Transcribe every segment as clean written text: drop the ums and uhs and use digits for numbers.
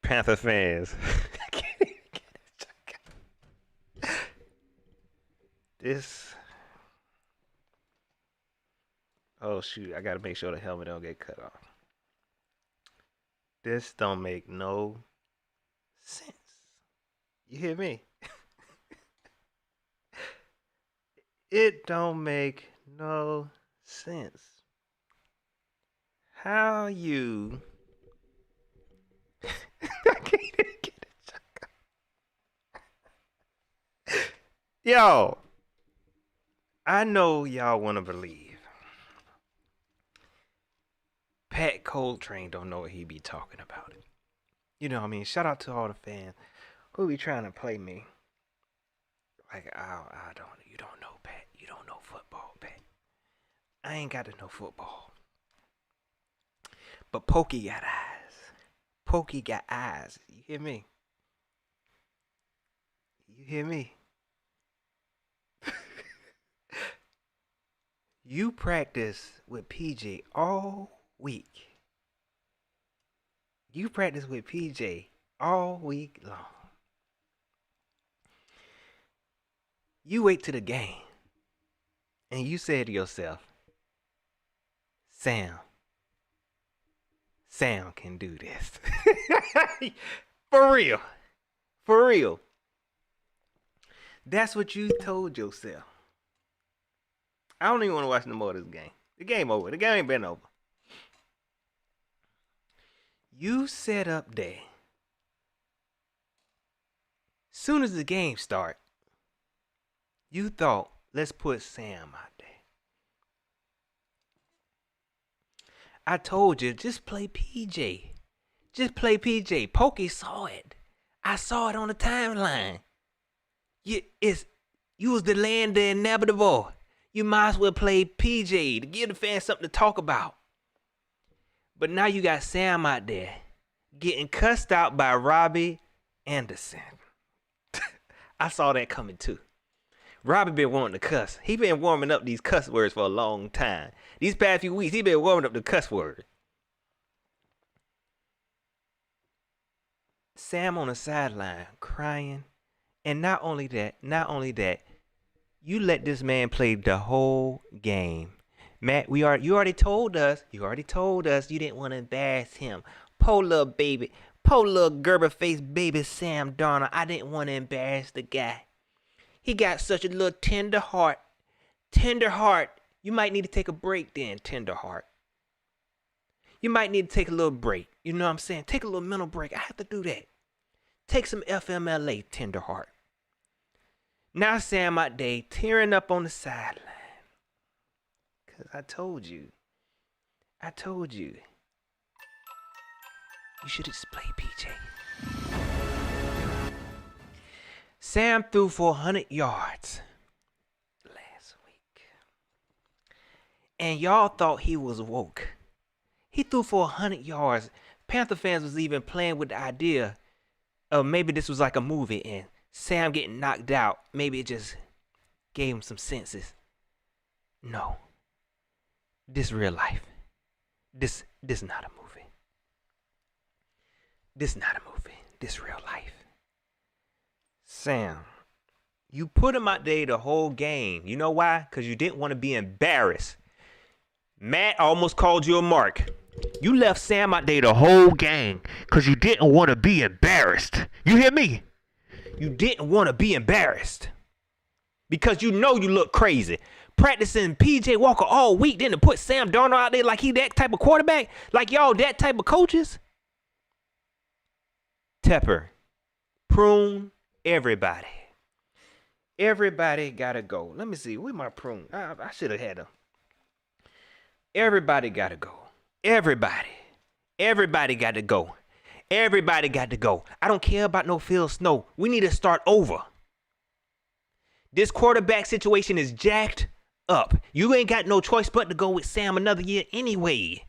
Panther fans. This. Oh shoot! I gotta make sure the helmet don't get cut off. This don't make no sense. You hear me? It don't make no sense. How you? I can't even get it. Yo, I know y'all want to believe Pat Coltrane don't know what he be talking about. You know what I mean? Shout out to all the fans who be trying to play me. Like, I don't, you don't know, Pat. You don't know football, Pat. I ain't got to know football. But Pokey got eyes. Pokey got eyes. You hear me? You hear me? You practice with PJ all week. You practice with PJ all week long. You wait to the game. And you say to yourself, Sam can do this. For real. For real. That's what you told yourself. I don't even want to watch no more of this game. The game over. The game ain't been over. You set up there. Soon as the game start, you thought, let's put Sam out there. I told you, just play PJ. Just play PJ. Pokey saw it. I saw it on the timeline. You was delaying the inevitable. You might as well play PJ to give the fans something to talk about. But now you got Sam out there getting cussed out by Robbie Anderson. I saw that coming too. Robbie been wanting to cuss. He been warming up these cuss words for a long time. These past few weeks, he been warming up the cuss word. Sam on the sideline crying. And not only that, you let this man play the whole game. Matt, you already told us you didn't want to embarrass him. Poor little Gerber faced baby Sam Darnold. I didn't want to embarrass the guy. He got such a little tender heart. Tender heart. You might need to take a break then, tender heart. You might need to take a little break. You know what I'm saying? Take a little mental break. I have to do that. Take some FMLA, tender heart. Now Sam out there tearing up on the sideline. Because I told you. You should have just played PJ. Sam threw for 100 yards last week. And y'all thought he was woke. He threw for 100 yards. Panther fans was even playing with the idea of maybe this was like a movie and Sam getting knocked out. Maybe it just gave him some senses. No. This real life. This not a movie. This not a movie. This real life. Sam, you put him out there the whole game. You know why? Because you didn't want to be embarrassed. Matt almost called you a mark. You left Sam out there the whole game because you didn't want to be embarrassed. You hear me? You didn't want to be embarrassed. Because you know you look crazy. Practicing PJ Walker all week, then to put Sam Darnold out there like he that type of quarterback? Like y'all that type of coaches? Tepper, prune everybody. Everybody gotta go. Let me see. Where my prune? I should have had them. Everybody gotta go. Everybody got to go. Everybody got to go. I don't care about no Phil Snow. We need to start over. This quarterback situation is jacked up. You ain't got no choice but to go with Sam another year anyway.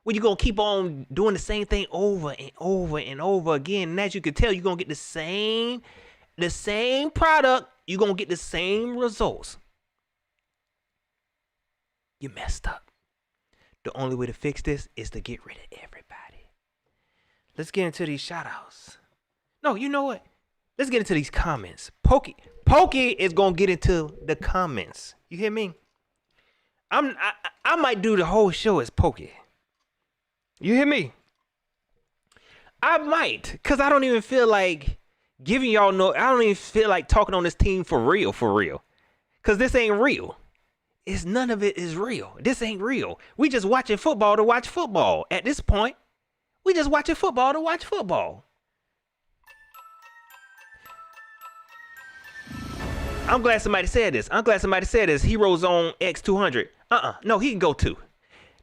Well, you going to keep on doing the same thing over and over and over again. And as you can tell, you're going to get the same product. You're going to get the same results. You messed up. The only way to fix this is to get rid of everybody. Let's get into these shout outs. No, you know what? Let's get into these comments. Pokey is gonna get into the comments. You hear me? I might do the whole show as Pokey. You hear me? I might, cause I don't even feel like giving y'all no. I don't even feel like talking on this team for real, cause this ain't real. It's none of it is real. This ain't real. We just watching football to watch football. At this point, we just watching football to watch football. I'm glad somebody said this. Heroes on X200. No, he can go too.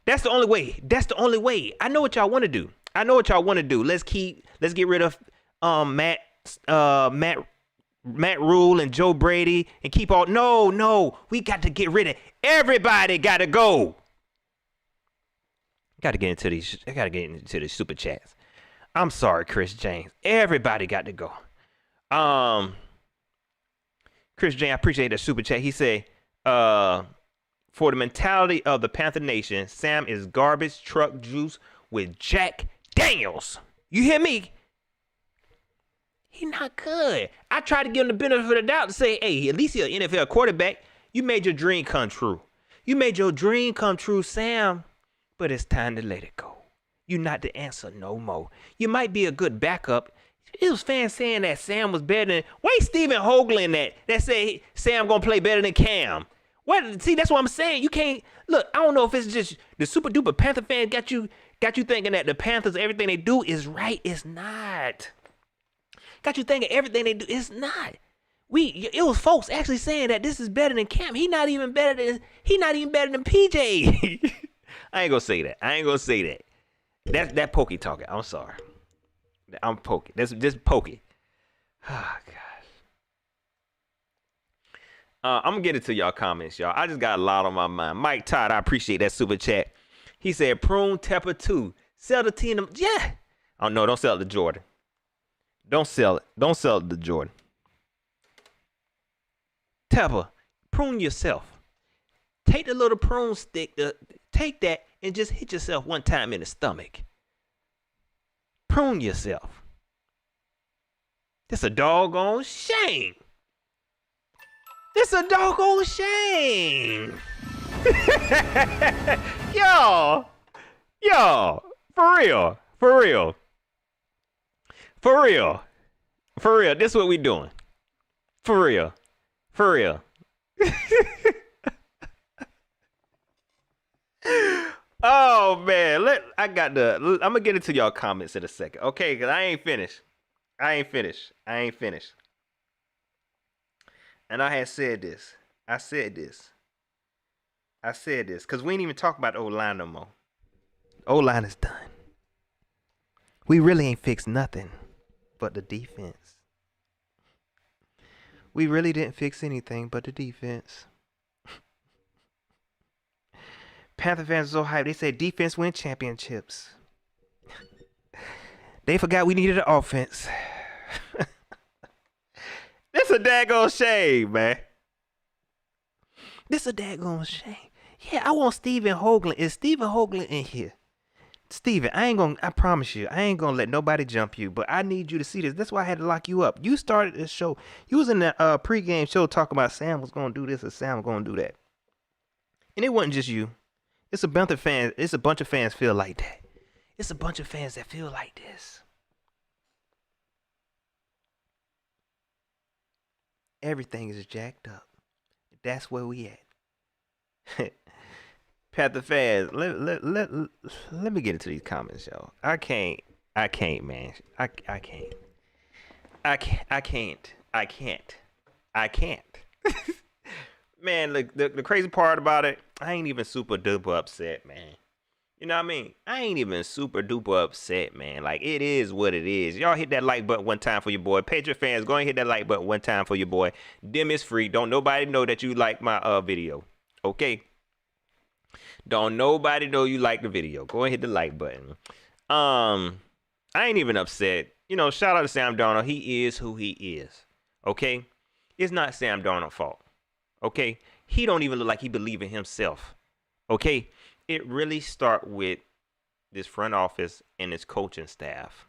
That's the only way. I know what y'all want to do. Let's get rid of Matt Rule and Joe Brady and keep all. No, we got to get rid of everybody. Got to go. I gotta get into these super chats. I'm sorry, Chris James. Everybody got to go. Chris James, I appreciate that super chat. He said, for the mentality of the Panther Nation, Sam is garbage truck juice with Jack Daniels. You hear me? He not good. I tried to give him the benefit of the doubt to say, hey, at least you're an NFL quarterback. You made your dream come true. Sam. But it's time to let it go. You're not the answer no more. You might be a good backup. It was fans saying that Sam was better than. Why Stephen Hoagland that said Sam gonna play better than Cam? What? See, that's what I'm saying. You can't look. I don't know if it's just the super duper Panther fans got you thinking that the Panthers everything they do is right. It's not. Got you thinking everything they do is not. It was folks actually saying that this is better than Cam. He not even better than PJ. I ain't gonna say that. That's Pokey talking. I'm sorry. I'm Pokey. This Pokey. Oh, gosh. I'm gonna get into y'all comments, y'all. I just got a lot on my mind. Mike Todd, I appreciate that super chat. He said, Prune Tepper 2. Sell the team. Yeah. Oh, no, don't sell it to Jordan. Don't sell it to Jordan. Tepper, prune yourself. Take the little prune stick, take that and just hit yourself one time in the stomach. Prune yourself. It's a doggone shame. Yo, for real. This is what we doing. For real. Oh man, I'm gonna get into y'all comments in a second, okay? Cause I ain't finished. And I had said this. I said this. Cause we ain't even talk about the O-line no more. O-line is done. We really ain't fixed nothing but the defense. We really didn't fix anything but the defense. Panther fans are so hyped. They said defense win championships. They forgot we needed an offense. This a daggone shame, man. Yeah, I want Stephen Hoagland. Is Stephen Hoagland in here? Steven, I promise you, I ain't gonna let nobody jump you, but I need you to see this. That's why I had to lock you up. You started this show. You was in the pregame show talking about Sam was gonna do this or Sam was gonna do that. And it wasn't just you. It's a bunch of fans. It's a bunch of fans feel like that. It's a bunch of fans that feel like this. Everything is jacked up. That's where we at. Panther fans, let me get into these comments, y'all. I can't, man. I can't. Man, look, the crazy part about it, I ain't even super duper upset, man. You know what I mean? I ain't even super duper upset, man. Like, it is what it is. Y'all hit that like button one time for your boy. Patriot fans, go and hit that like button one time for your boy. Dim is free. Don't nobody know that you like my video. Okay? Don't nobody know you like the video. Go and hit the like button. I ain't even upset. You know, shout out to Sam Darnold. He is who he is. Okay? It's not Sam Darnold's fault. Okay? He don't even look like he believe in himself. Okay? It really start with this front office and this coaching staff.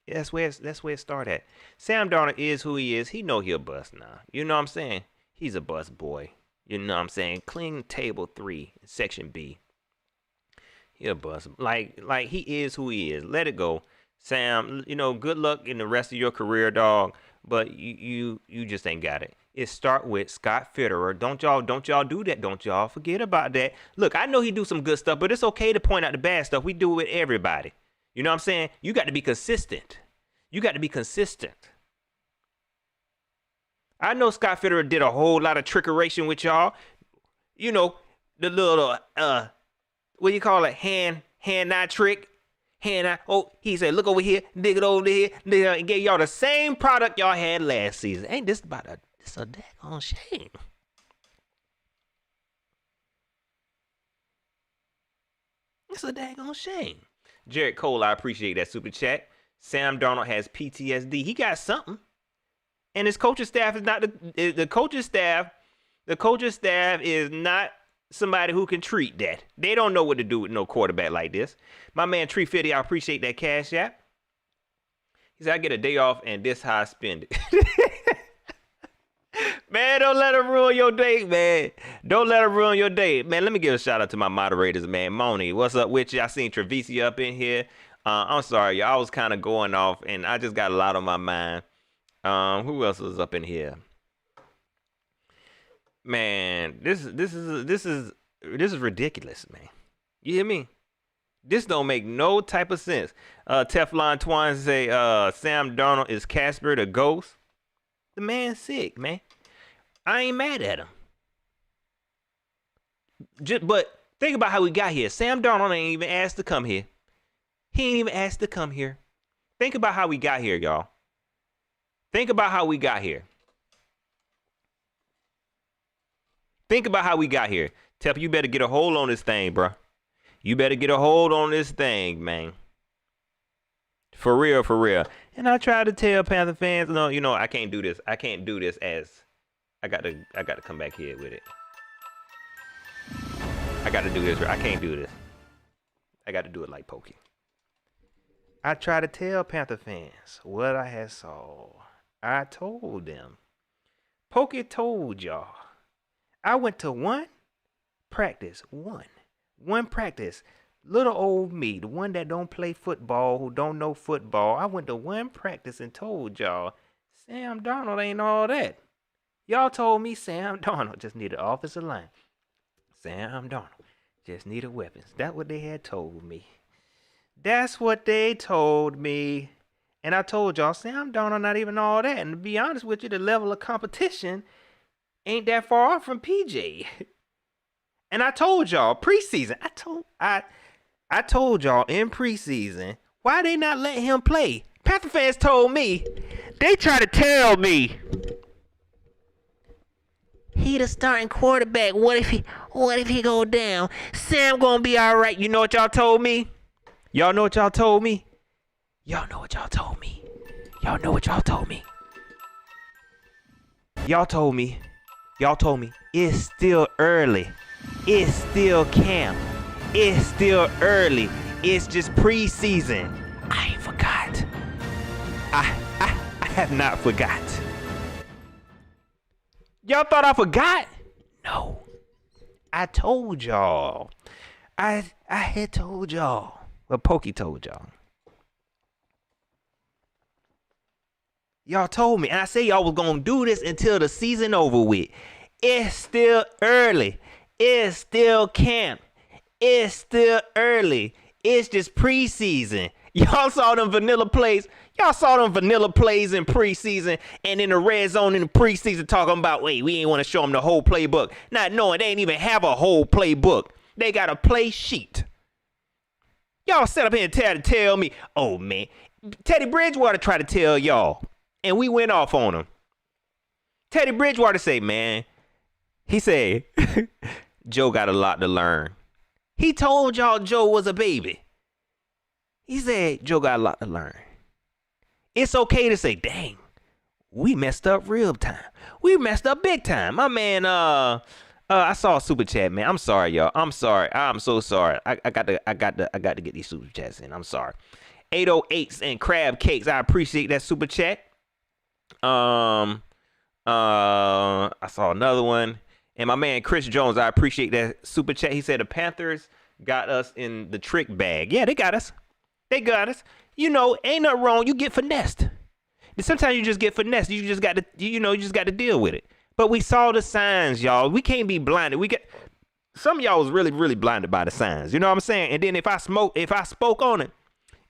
That's where it started. Sam Darnold is who he is. He know he a bust now. You know what I'm saying? He's a bust boy. You know what I'm saying? Clean table 3, section B. He a bust. Like he is who he is. Let it go. Sam, good luck in the rest of your career, dog. But you just ain't got it. It start with Scott Fitterer. Don't y'all do that. Don't y'all forget about that. Look, I know he do some good stuff, but it's okay to point out the bad stuff. We do it with everybody. You know what I'm saying? You got to be consistent. You got to be consistent. I know Scott Fitterer did a whole lot of trickeration with y'all. You know, the little what do you call it? Hand eye trick. He said, look over here, dig it over here, and gave y'all the same product y'all had last season. Ain't this it's a daggone shame. It's a daggone shame. Jared Cole, I appreciate that super chat. Sam Darnold has PTSD. He got something. And his coaching staff is not the coaching staff. The coaching staff is not somebody who can treat that. They don't know what to do with no quarterback like this. My man Tree 50, I appreciate that cash app. He said, I get a day off and this how I spend it. Man, don't let him ruin your day, man. Don't let him ruin your day. Man, let me give a shout out to my moderators, man. Moni, what's up with you? I seen Trevisi up in here. I'm sorry, y'all. I was kind of going off and I just got a lot on my mind. Who else was up in here? Man, this is ridiculous, man. You hear me? This don't make no type of sense. Teflon Twine say Sam Darnold is Casper the Ghost. The man's sick, man. I ain't mad at him. But think about how we got here. Sam Darnold ain't even asked to come here. He ain't even asked to come here. Think about how we got here, y'all. Think about how we got here. Think about how we got here. Tep, you better get a hold on this thing, bro. You better get a hold on this thing, man. For real, for real. And I try to tell Panther fans, no, I can't do this. I can't do this as I got to come back here with it. I got to do this. I can't do this. I got to do it like Pokey. I try to tell Panther fans what I had saw. I told them. Pokey told y'all. I went to one practice. Little old me, the one that don't play football, who don't know football. I went to one practice and told y'all, Sam Darnold ain't all that. Y'all told me Sam Darnold just needed offensive line. Sam Darnold just needed weapons. That's what they had told me. That's what they told me. And I told y'all, Sam Darnold not even all that. And to be honest with you, the level of competition ain't that far off from PJ. And I told y'all preseason. I told y'all in preseason, why they not let him play? Panther fans told me, they try to tell me he the starting quarterback. What if he go down? Sam gonna be all right. You know what y'all told me? Y'all know what y'all told me? Y'all know what y'all told me? Y'all know what y'all told me? Y'all told me it's still early. It's still camp. It's still early. It's just preseason. I ain't forgot. I have not forgot. Y'all thought I forgot? No. I told y'all. I had told y'all. Well, Pokey told y'all. Y'all told me. And I said y'all was going to do this until the season over with. It's still early. It's still camp. It's still early. It's just preseason. Y'all saw them vanilla plays. Y'all saw them vanilla plays in preseason and in the red zone in the preseason talking about, wait, we ain't want to show them the whole playbook. Not knowing they ain't even have a whole playbook. They got a play sheet. Y'all sit up here and tell me, oh, man. Teddy Bridgewater tried to tell y'all, and we went off on him. Teddy Bridgewater say, man, he said, Joe got a lot to learn. He told y'all Joe was a baby. He said Joe got a lot to learn. It's okay to say, dang, we messed up real time. We messed up big time. My man, I saw a super chat, man. I'm sorry, y'all. I'm sorry. I'm so sorry. I got to get these super chats in. I'm sorry. 808s and crab cakes. I appreciate that super chat. I saw another one. And my man Chris Jones, I appreciate that super chat. He said the Panthers got us in the trick bag. Yeah, they got us. They got us. You know, ain't nothing wrong. You get finessed. Sometimes you just get finessed. You just got to, you just got to deal with it. But we saw the signs, y'all. We can't be blinded. Some of y'all was really, really blinded by the signs. You know what I'm saying? And then if I spoke on it,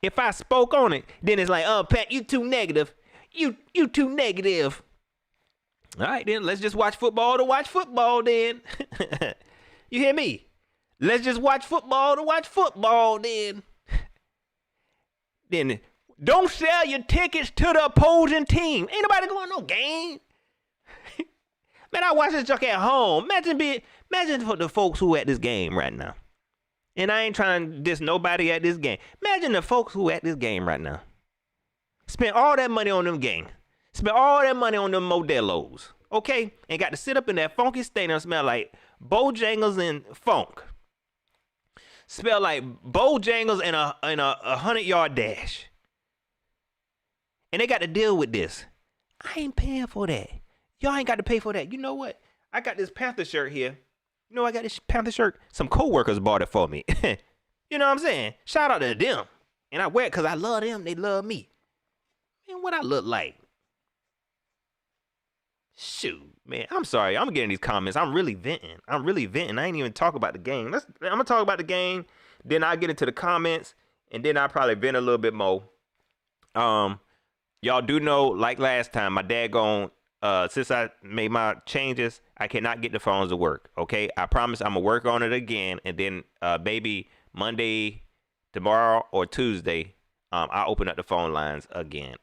then it's like, oh, Pat, you too negative. You too negative. All right, then let's just watch football to watch football then. You hear me? Let's just watch football to watch football then. Then don't sell your tickets to the opposing team. Ain't nobody going no game. Man, I watch this junk at home. Imagine for the folks who at this game right now. And I ain't trying to diss nobody at this game. Imagine the folks who at this game right now. Spent all that money on them games. Spent all that money on them Modelos. Okay? And got to sit up in that funky stadium, smell like Bojangles and funk. Smell like Bojangles and a 100-yard dash. And they got to deal with this. I ain't paying for that. Y'all ain't got to pay for that. You know what? I got this Panther shirt here. You know I got this Panther shirt? Some co-workers bought it for me. You know what I'm saying? Shout out to them. And I wear it because I love them. They love me. Man, what I look like? Shoot, man. I'm sorry. I'm getting these comments. I'm really venting. I ain't even talk about the game. I'm going to talk about the game. Then I'll get into the comments. And then I'll probably vent a little bit more. Y'all do know, like last time, my daggone, since I made my changes, I cannot get the phones to work. Okay? I promise I'm going to work on it again. And then maybe Monday, tomorrow, or Tuesday, I'll open up the phone lines again.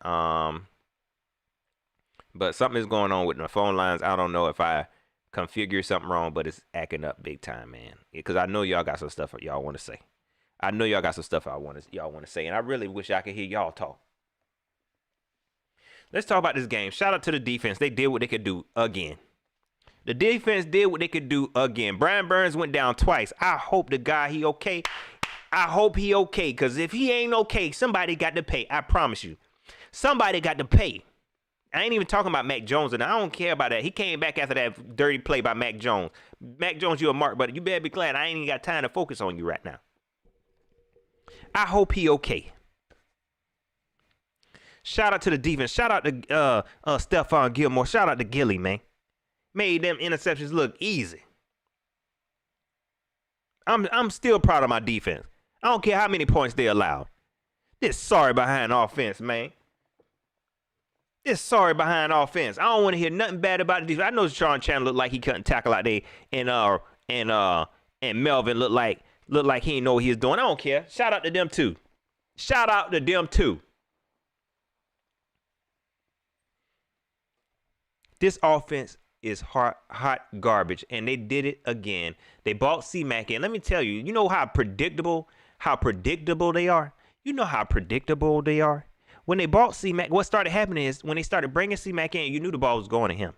But something is going on with my phone lines. I don't know if I configure something wrong, but it's acting up big time, man. Because I know y'all got some stuff y'all want to say. Y'all want to say. And I really wish I could hear y'all talk. Let's talk about this game. Shout out to the defense. They did what they could do again. The defense did what they could do again. Brian Burns went down twice. I hope the guy, he okay. I hope he okay. Because if he ain't okay, somebody got to pay. I promise you. Somebody got to pay. I ain't even talking about Mac Jones, and I don't care about that. He came back after that dirty play by Mac Jones. Mac Jones, you a mark, but you better be glad I ain't even got time to focus on you right now. I hope he okay. Shout out to the defense. Shout out to Stephon Gilmore. Shout out to Gilly, man. Made them interceptions look easy. I'm still proud of my defense. I don't care how many points they allowed. This sorry behind offense, man. This sorry behind offense. I don't want to hear nothing bad about the defense. I know Sean Chandler looked like he couldn't tackle out there, and Melvin looked like he didn't know what he was doing. I don't care. Shout out to them too. Shout out to them too. This offense is hot garbage, and they did it again. They bought C-Mac in. Let me tell you, you know how predictable they are? You know how predictable they are? When they bought C-Mac, what started happening is when they started bringing C-Mac in, you knew the ball was going to him.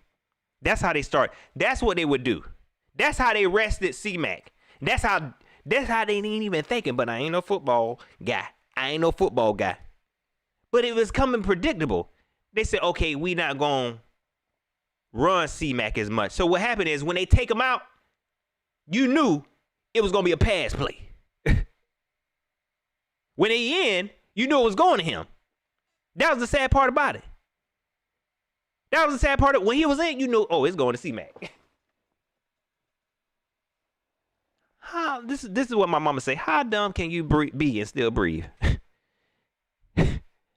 That's how they start. That's what they would do. That's how they rested C-Mac. That's how they ain't even thinking, but I ain't no football guy. But it was coming predictable. They said, okay, we not going to run C-Mac as much. So what happened is when they take him out, you knew it was going to be a pass play. When they in, you knew it was going to him. That was the sad part about it. When he was in, you knew, oh, it's going to C-Mac. This is what my mama say. How dumb can you be and still breathe?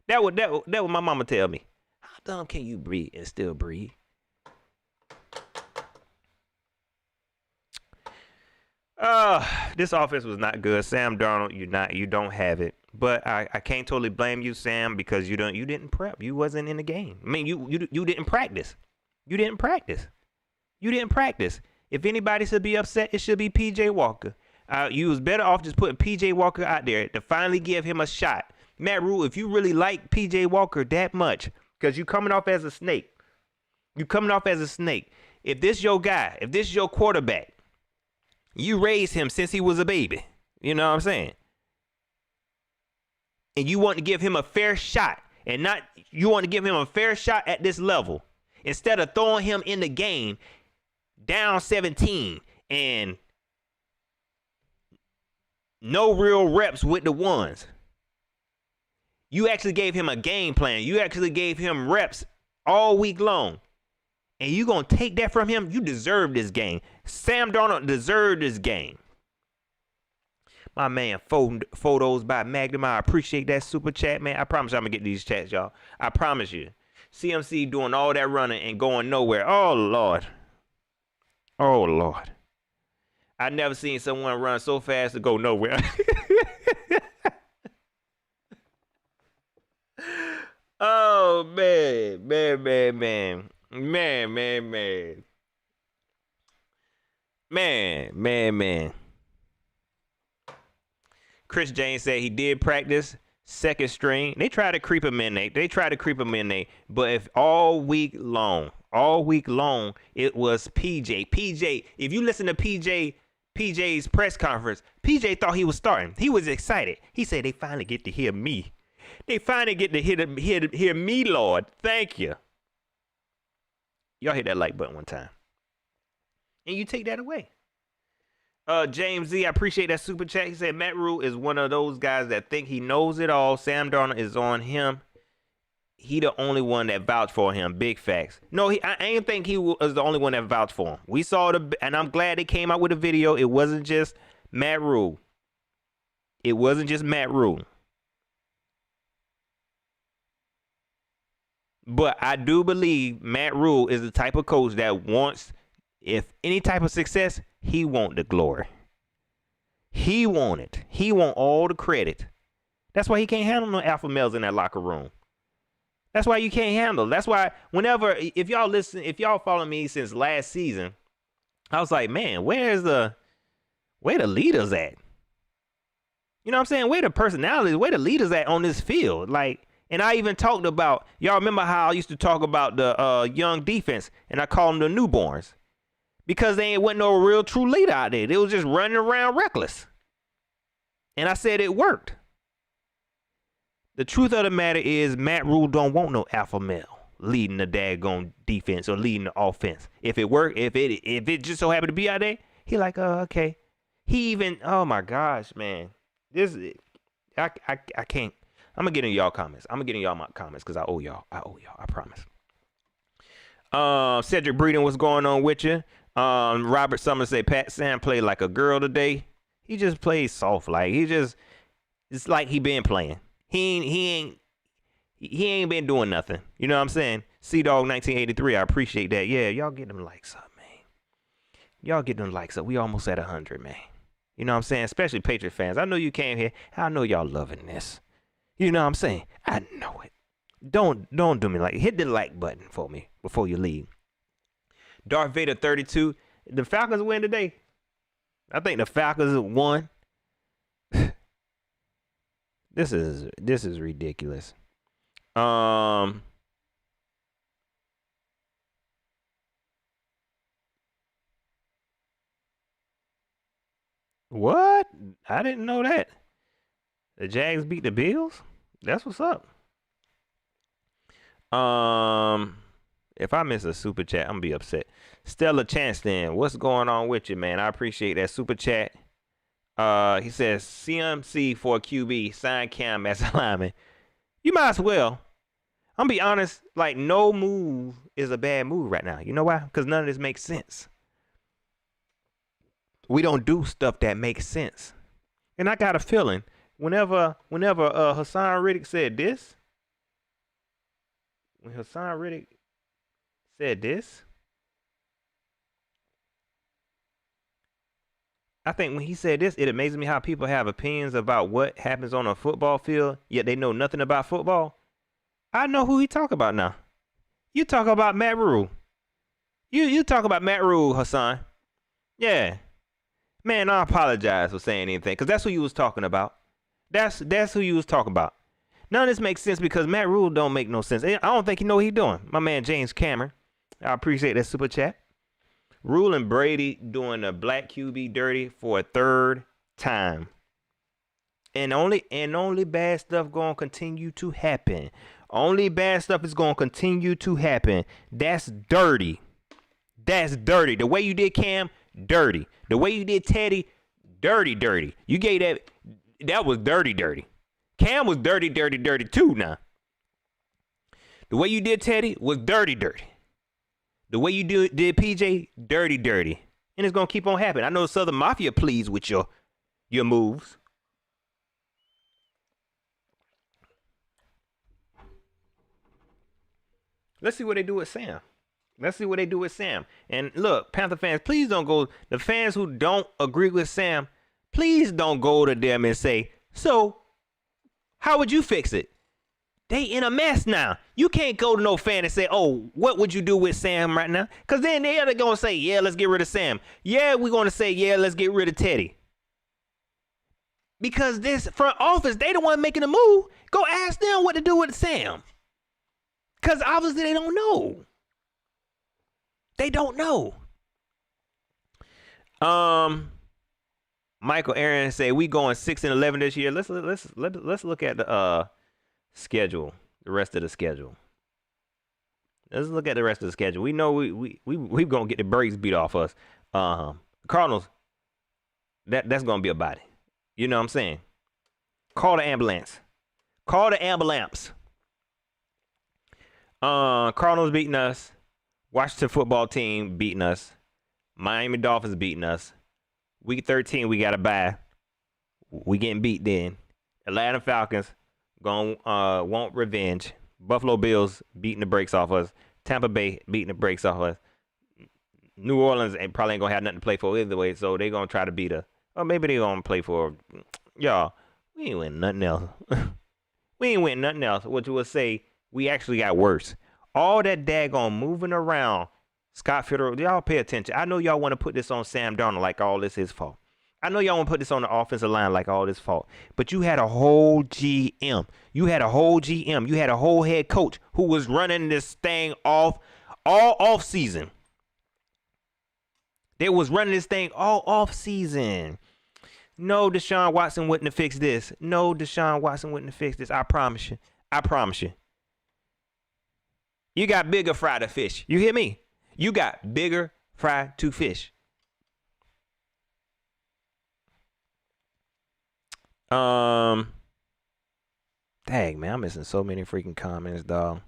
That what my mama tell me. How dumb can you breathe and still breathe? This offense was not good. Sam Darnold, you don't have it. But I can't totally blame you, Sam, because you didn't prep. You wasn't in the game. I mean, you didn't practice. You didn't practice. If anybody should be upset, it should be P.J. Walker. You was better off just putting P.J. Walker out there to finally give him a shot. Matt Rule, if you really like P.J. Walker that much, because you coming off as a snake. If this your guy, if this your quarterback, you raised him since he was a baby. You know what I'm saying? and you want to give him a fair shot, and not you want to give him a fair shot at this level, instead of throwing him in the game down 17 and no real reps with the ones. You actually gave him a game plan. You actually gave him reps all week long. And you going to take that from him? You deserve this game. Sam Darnold deserved this game. My man, Photos by Magnum. I appreciate that super chat, man. I promise you I'm going to get these chats, y'all. I promise you. CMC doing all that running and going nowhere. Oh, Lord. Oh, Lord. I never seen someone run so fast to go nowhere. Oh, man. Chris James said he did practice second string. They tried to creep him in there. But if all week long, it was PJ. PJ, if you listen to PJ's press conference, PJ thought he was starting. He was excited. He said they finally get to hear me. They finally get to hear me, Lord. Thank you. Y'all hit that like button one time. And you take that away. James Z, I appreciate that super chat. He said Matt Rule is one of those guys that think he knows it all. Sam Darnold is on him. He the only one that vouched for him. Big facts. No, I ain't think he was the only one that vouched for him. We saw and I'm glad they came out with a video. It wasn't just Matt Rule. But I do believe Matt Rule is the type of coach that wants, if any type of success, he want the glory. He want it. He want all the credit. That's why he can't handle no alpha males in that locker room. That's why you can't handle. That's why if y'all follow me since last season, I was like, man, where the leaders at? You know what I'm saying? Where the personalities, where the leaders at on this field? Like, and I even talked about, y'all remember how I used to talk about the young defense, and I called them the newborns. Because they wasn't no real true leader out there. They was just running around reckless. And I said it worked. The truth of the matter is Matt Rule don't want no alpha male leading the daggone defense or leading the offense. If it worked, if it just so happened to be out there, he like, oh, okay. He even, oh my gosh, man. I can't. I'm gonna get in y'all comments. I'm gonna get in y'all my comments because I owe y'all. I promise. Cedric Breeden, what's going on with you? Robert Summers say Pat Sam played like a girl today. He just plays soft, like it's like he been playing. He ain't been doing nothing. You know what I'm saying? C-Dog 1983, I appreciate that. Yeah, y'all get them likes up, man. Y'all get them likes up. We almost at 100, man. You know what I'm saying? Especially Patriot fans. I know you came here. I know y'all loving this. You know what I'm saying? I know it. Don't do me like hit the like button for me before you leave. Darth Vader 32. The Falcons win today. I think the Falcons won. This is ridiculous. What? I didn't know that. The Jags beat the Bills? That's what's up. If I miss a super chat, I'm gonna be upset. Stella Chanston, what's going on with you, man? I appreciate that super chat. He says CMC for a QB, sign Cam as a lineman. You might as well. I'm gonna be honest, like no move is a bad move right now. You know why? Because none of this makes sense. We don't do stuff that makes sense. And I got a feeling whenever Hassan Riddick said this, when Hassan Riddick said this, I think when he said this, it amazes me how people have opinions about what happens on a football field, yet they know nothing about football. I know who he talk about now. You talk about Matt Rule. You talk about Matt Rule, Hassan. Yeah. Man, I apologize for saying anything, because that's who you was talking about. That's who you was talking about. None of this makes sense because Matt Rule don't make no sense. I don't think he know what he doing. My man James Cameron. I appreciate that super chat. Rule and Brady doing the black QB dirty for a third time. only bad stuff gonna continue to happen. Only bad stuff is gonna continue to happen. That's dirty. That's dirty. The way you did Cam, dirty. The way you did Teddy, dirty, dirty. You gave that was dirty, dirty. Cam was dirty, dirty, dirty too now. The way you did Teddy was dirty, dirty. The way you did PJ, dirty, dirty. And it's gonna keep on happening. I know Southern Mafia pleased with your moves. Let's see what they do with Sam. Let's see what they do with Sam. And look, Panther fans, please don't go. The fans who don't agree with Sam, please don't go to them and say, so how would you fix it? They in a mess now. You can't go to no fan and say, oh, what would you do with Sam right now? Because then they're going to say, yeah, let's get rid of Sam. Yeah, we're going to say, yeah, let's get rid of Teddy. Because this front office, they the one making the move. Go ask them what to do with Sam. Because obviously they don't know. They don't know. Michael Aaron say we going 6-11 this year. Let's look at the schedule, the rest of the schedule. Let's look at the rest of the schedule. We know we gonna get the brakes beat off us. Cardinals, that's gonna be a body. You know what I'm saying? Call the ambulance. Call the ambulance. Cardinals beating us. Washington football team beating us. Miami Dolphins beating us. Week 13 we got a bye. We getting beat then. Atlanta Falcons gonna want revenge. Buffalo Bills beating the brakes off us. Tampa Bay beating the brakes off us. New Orleans probably ain't gonna have nothing to play for either way, so they gonna try to beat us. Or maybe they gonna play for y'all. We ain't winning nothing else. We ain't winning nothing else. Which will say we actually got worse. All that daggone moving around. Scott Fitzgerald, y'all pay attention. I know y'all want to put this on Sam Darnold like all this is his fault. I know y'all want to put this on the offensive line like all this fault. But you had a whole GM. You had a whole GM. You had a whole head coach who was running this thing all off season. They was running this thing all off season. No, Deshaun Watson wouldn't have fixed this. No, Deshaun Watson wouldn't have fixed this. I promise you. I promise you. You got bigger fry to fish. You hear me? You got bigger fry to fish. Dang, man, I'm missing so many freaking comments, dog.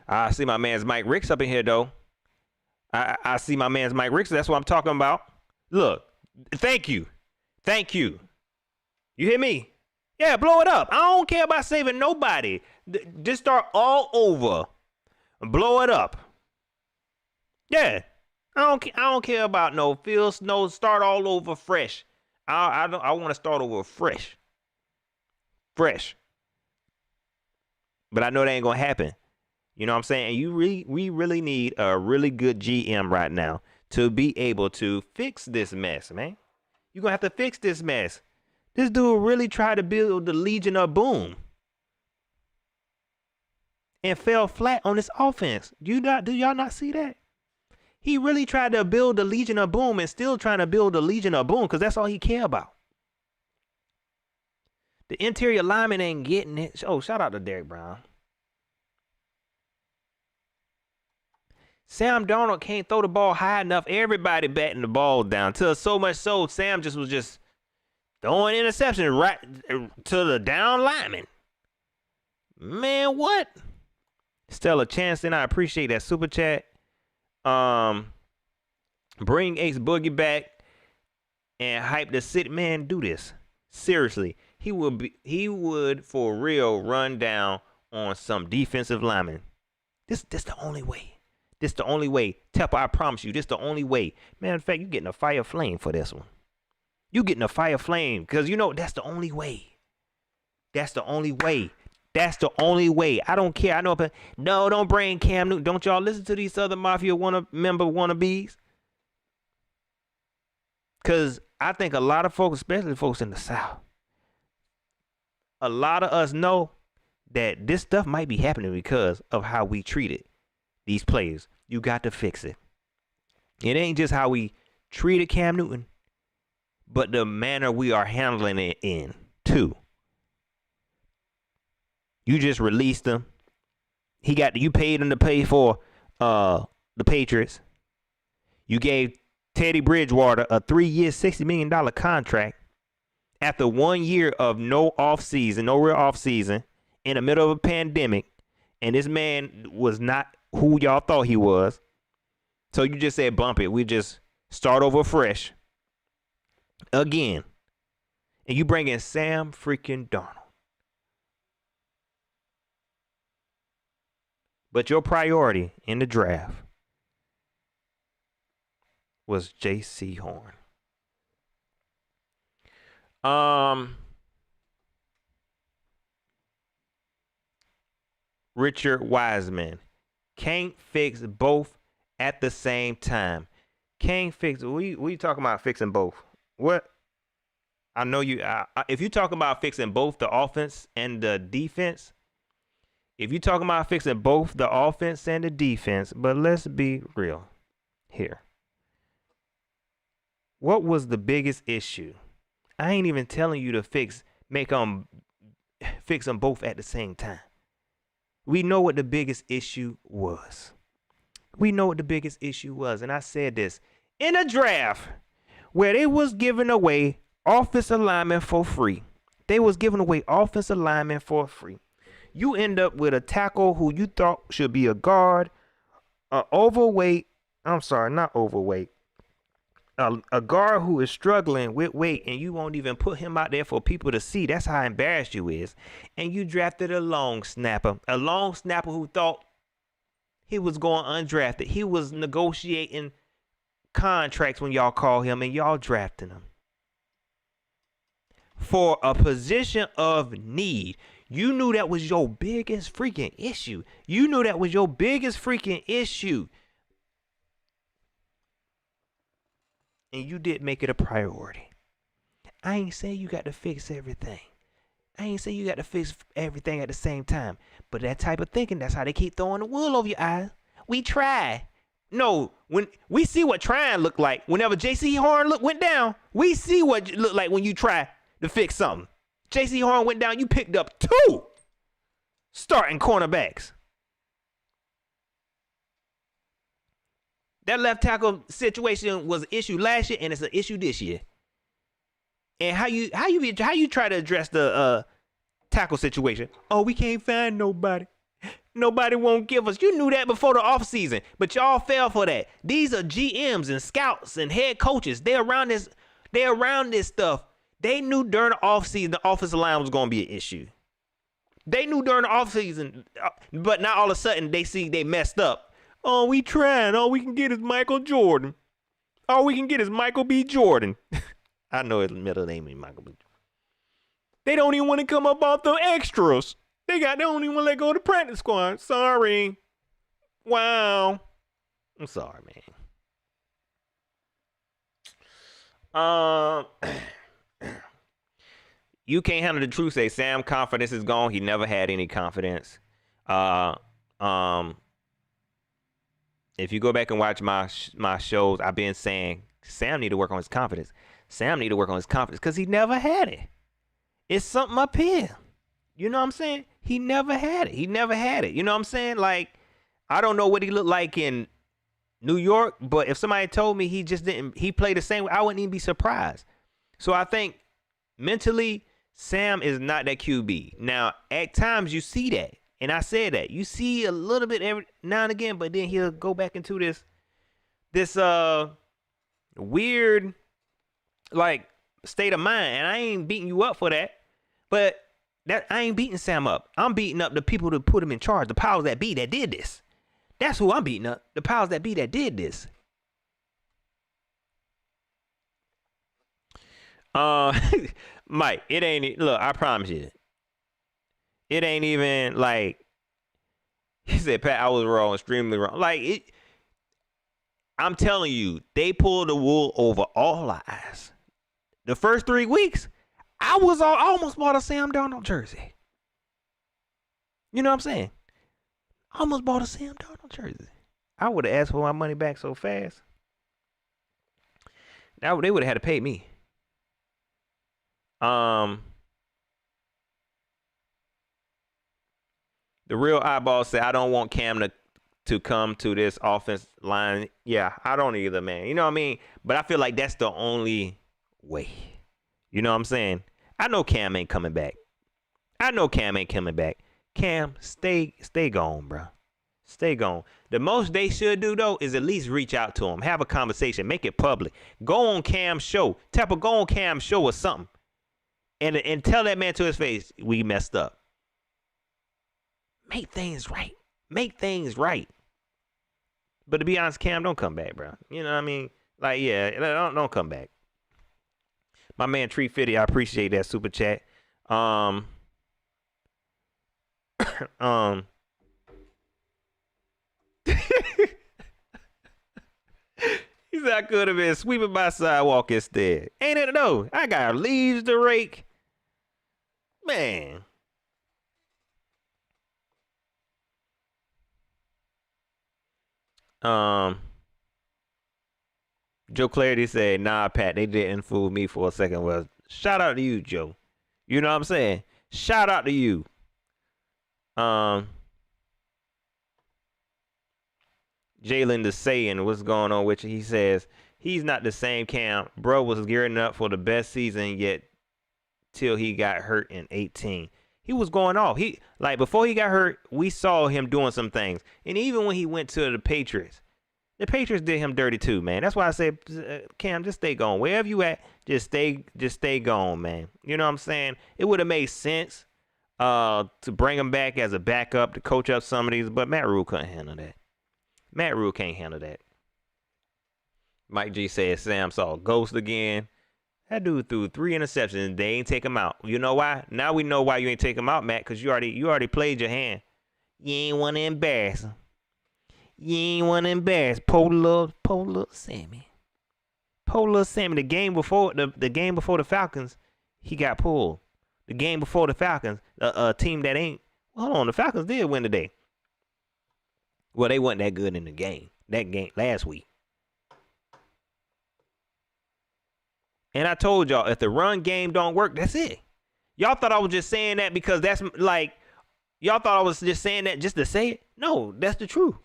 I see my man's Mike Ricks up in here, though. I see my man's Mike Ricks. That's what I'm talking about. Look, thank you. Thank you. You hear me? Yeah, blow it up. I don't care about saving nobody. Just start all over. Blow it up. Yeah. I don't care about no Phil Snow. Start all over fresh. I want to start over fresh. Fresh. But I know that ain't gonna happen. You know what I'm saying? And we really need a really good GM right now to be able to fix this mess, man. You're gonna have to fix this mess. This dude really tried to build the Legion of Boom and fell flat on this offense. Do y'all not see that? He really tried to build the Legion of Boom and still trying to build the Legion of Boom because that's all he care about. The interior lineman ain't getting it. Oh, shout out to Derek Brown. Sam Darnold can't throw the ball high enough. Everybody batting the ball down. Till so much so, Sam was just throwing interceptions right to the down lineman. Man, what? Stella Chanston, I appreciate that super chat. Bring Ace Boogie back and hype the city. Man, do this. Seriously. He would for real run down on some defensive lineman. This the only way. This the only way. Tepper, I promise you, this the only way. Man, in fact, you getting a fire flame for this one. You getting a fire flame because you know that's the only way. That's the only way. That's the only way. I don't care. I know, but no, don't bring Cam Newton. Don't y'all listen to these other Mafia member wannabes? Because I think a lot of folks, especially folks in the South, a lot of us know that this stuff might be happening because of how we treated these players. You got to fix it. It ain't just how we treated Cam Newton, but the manner we are handling it in, too. You just released him. You paid him to pay for the Patriots. You gave Teddy Bridgewater a 3-year, $60 million contract after 1 year of no offseason, no real offseason, in the middle of a pandemic, and this man was not who y'all thought he was. So you just said bump it. We just start over fresh again. And you bring in Sam freaking Darnold. But your priority in the draft was J.C. Horn. Richard Wiseman. Can't fix both at the same time. Can't fix. We talking about fixing both. What? I know you. If you talk about fixing both the offense and the defense, if you talking about fixing both the offense and the defense, but let's be real here. What was the biggest issue? I ain't even telling you to fix them both at the same time. We know what the biggest issue was. And I said this in a draft where they was giving away offensive linemen for free. You end up with a tackle who you thought should be a guard, a guard who is struggling with weight, and you won't even put him out there for people to see. That's how embarrassed you is. And you drafted a long snapper who thought he was going undrafted. He was negotiating contracts when y'all call him, and y'all drafting him for a position of need. You knew that was your biggest freaking issue. And you did make it a priority. I ain't saying you got to fix everything. at the same time. But that type of thinking, that's how they keep throwing the wool over your eyes. We try. No, when we see what trying look like, whenever J.C. Horn went down, we see what it looked like when you try to fix something. J.C. Horn went down, you picked up 2 starting cornerbacks. That left tackle situation was an issue last year, and it's an issue this year. And how you try to address the tackle situation? Oh, we can't find nobody. Nobody won't give us. You knew that before the offseason, but y'all fell for that. These are GMs and scouts and head coaches. They're around this stuff. They knew during the offseason the offensive line was going to be an issue. They knew during the offseason, but now all of a sudden they see they messed up. Oh, we trying. All we can get is Michael Jordan. All we can get is Michael B. Jordan. I know his middle name is Michael B. Jordan. They don't even want to come up off the extras. They don't even want to let go of the practice squad. Sorry. Wow. I'm sorry, man. You can't handle the truth. Say Sam confidence is gone. He never had any confidence. If you go back and watch my shows, I've been saying Sam need to work on his confidence. Because he never had it. It's something up here. You know what I'm saying? He never had it. You know what I'm saying? Like, I don't know what he looked like in New York, but if somebody told me he played the same way, I wouldn't even be surprised. So I think mentally, Sam is not that QB. Now, at times you see that. And I said that. You see a little bit every now and again, but then he'll go back into this weird like state of mind. And I ain't beating you up for that. But I ain't beating Sam up. I'm beating up the people that put him in charge, the powers that be that did this. That's who I'm beating up. The powers that be that did this. Mike, it ain't. Look, I promise you. It ain't even like he said, Pat, I was wrong, extremely wrong. Like I'm telling you, they pulled the wool over all our eyes. The first 3 weeks, I almost bought a Sam Darnold jersey. You know what I'm saying? I almost bought a Sam Darnold jersey. I would have asked for my money back so fast. Now they would have had to pay me. The real eyeball said, I don't want Cam to come to this offense line. Yeah, I don't either, man. You know what I mean? But I feel like that's the only way. You know what I'm saying? I know Cam ain't coming back. Cam, stay gone, bro. Stay gone. The most they should do, though, is at least reach out to him. Have a conversation. Make it public. Go on Cam's show. Tepper, go on Cam's show or something. And tell that man to his face, we messed up. Make things right. But to be honest, Cam, don't come back, bro. You know what I mean? Like, yeah, don't come back. My man Tree Fitty, I appreciate that super chat. He said I could have been sweeping my sidewalk instead. Ain't it though? I got leaves to rake. Man. Joe Clarity said, nah, Pat, they didn't fool me for a second. Well, shout out to you, Joe. You know what I'm saying? Shout out to you. Jalen the saying, what's going on with you? He says, he's not the same Cam. Bro was gearing up for the best season yet till he got hurt in 18. He was going off. Before he got hurt, we saw him doing some things. And even when he went to the Patriots did him dirty too, man. That's why I said, Cam, just stay gone. Wherever you at, just stay gone, man. You know what I'm saying? It would have made sense to bring him back as a backup to coach up some of these, but Matt Rule couldn't handle that. Matt Rule can't handle that. Mike G said Sam saw a ghost again. That dude threw 3 interceptions and they ain't take him out. You know why? Now we know why you ain't take him out, Matt, because you already played your hand. You ain't want to embarrass him. Poor little Sammy. The game before the Falcons, he got pulled. The game before the Falcons, a team that ain't. Hold on, the Falcons did win today. Well, they wasn't that good in that game last week. And I told y'all, if the run game don't work, that's it. Y'all thought I was just saying that because that's like, y'all thought I was just saying that just to say it? No, that's the truth.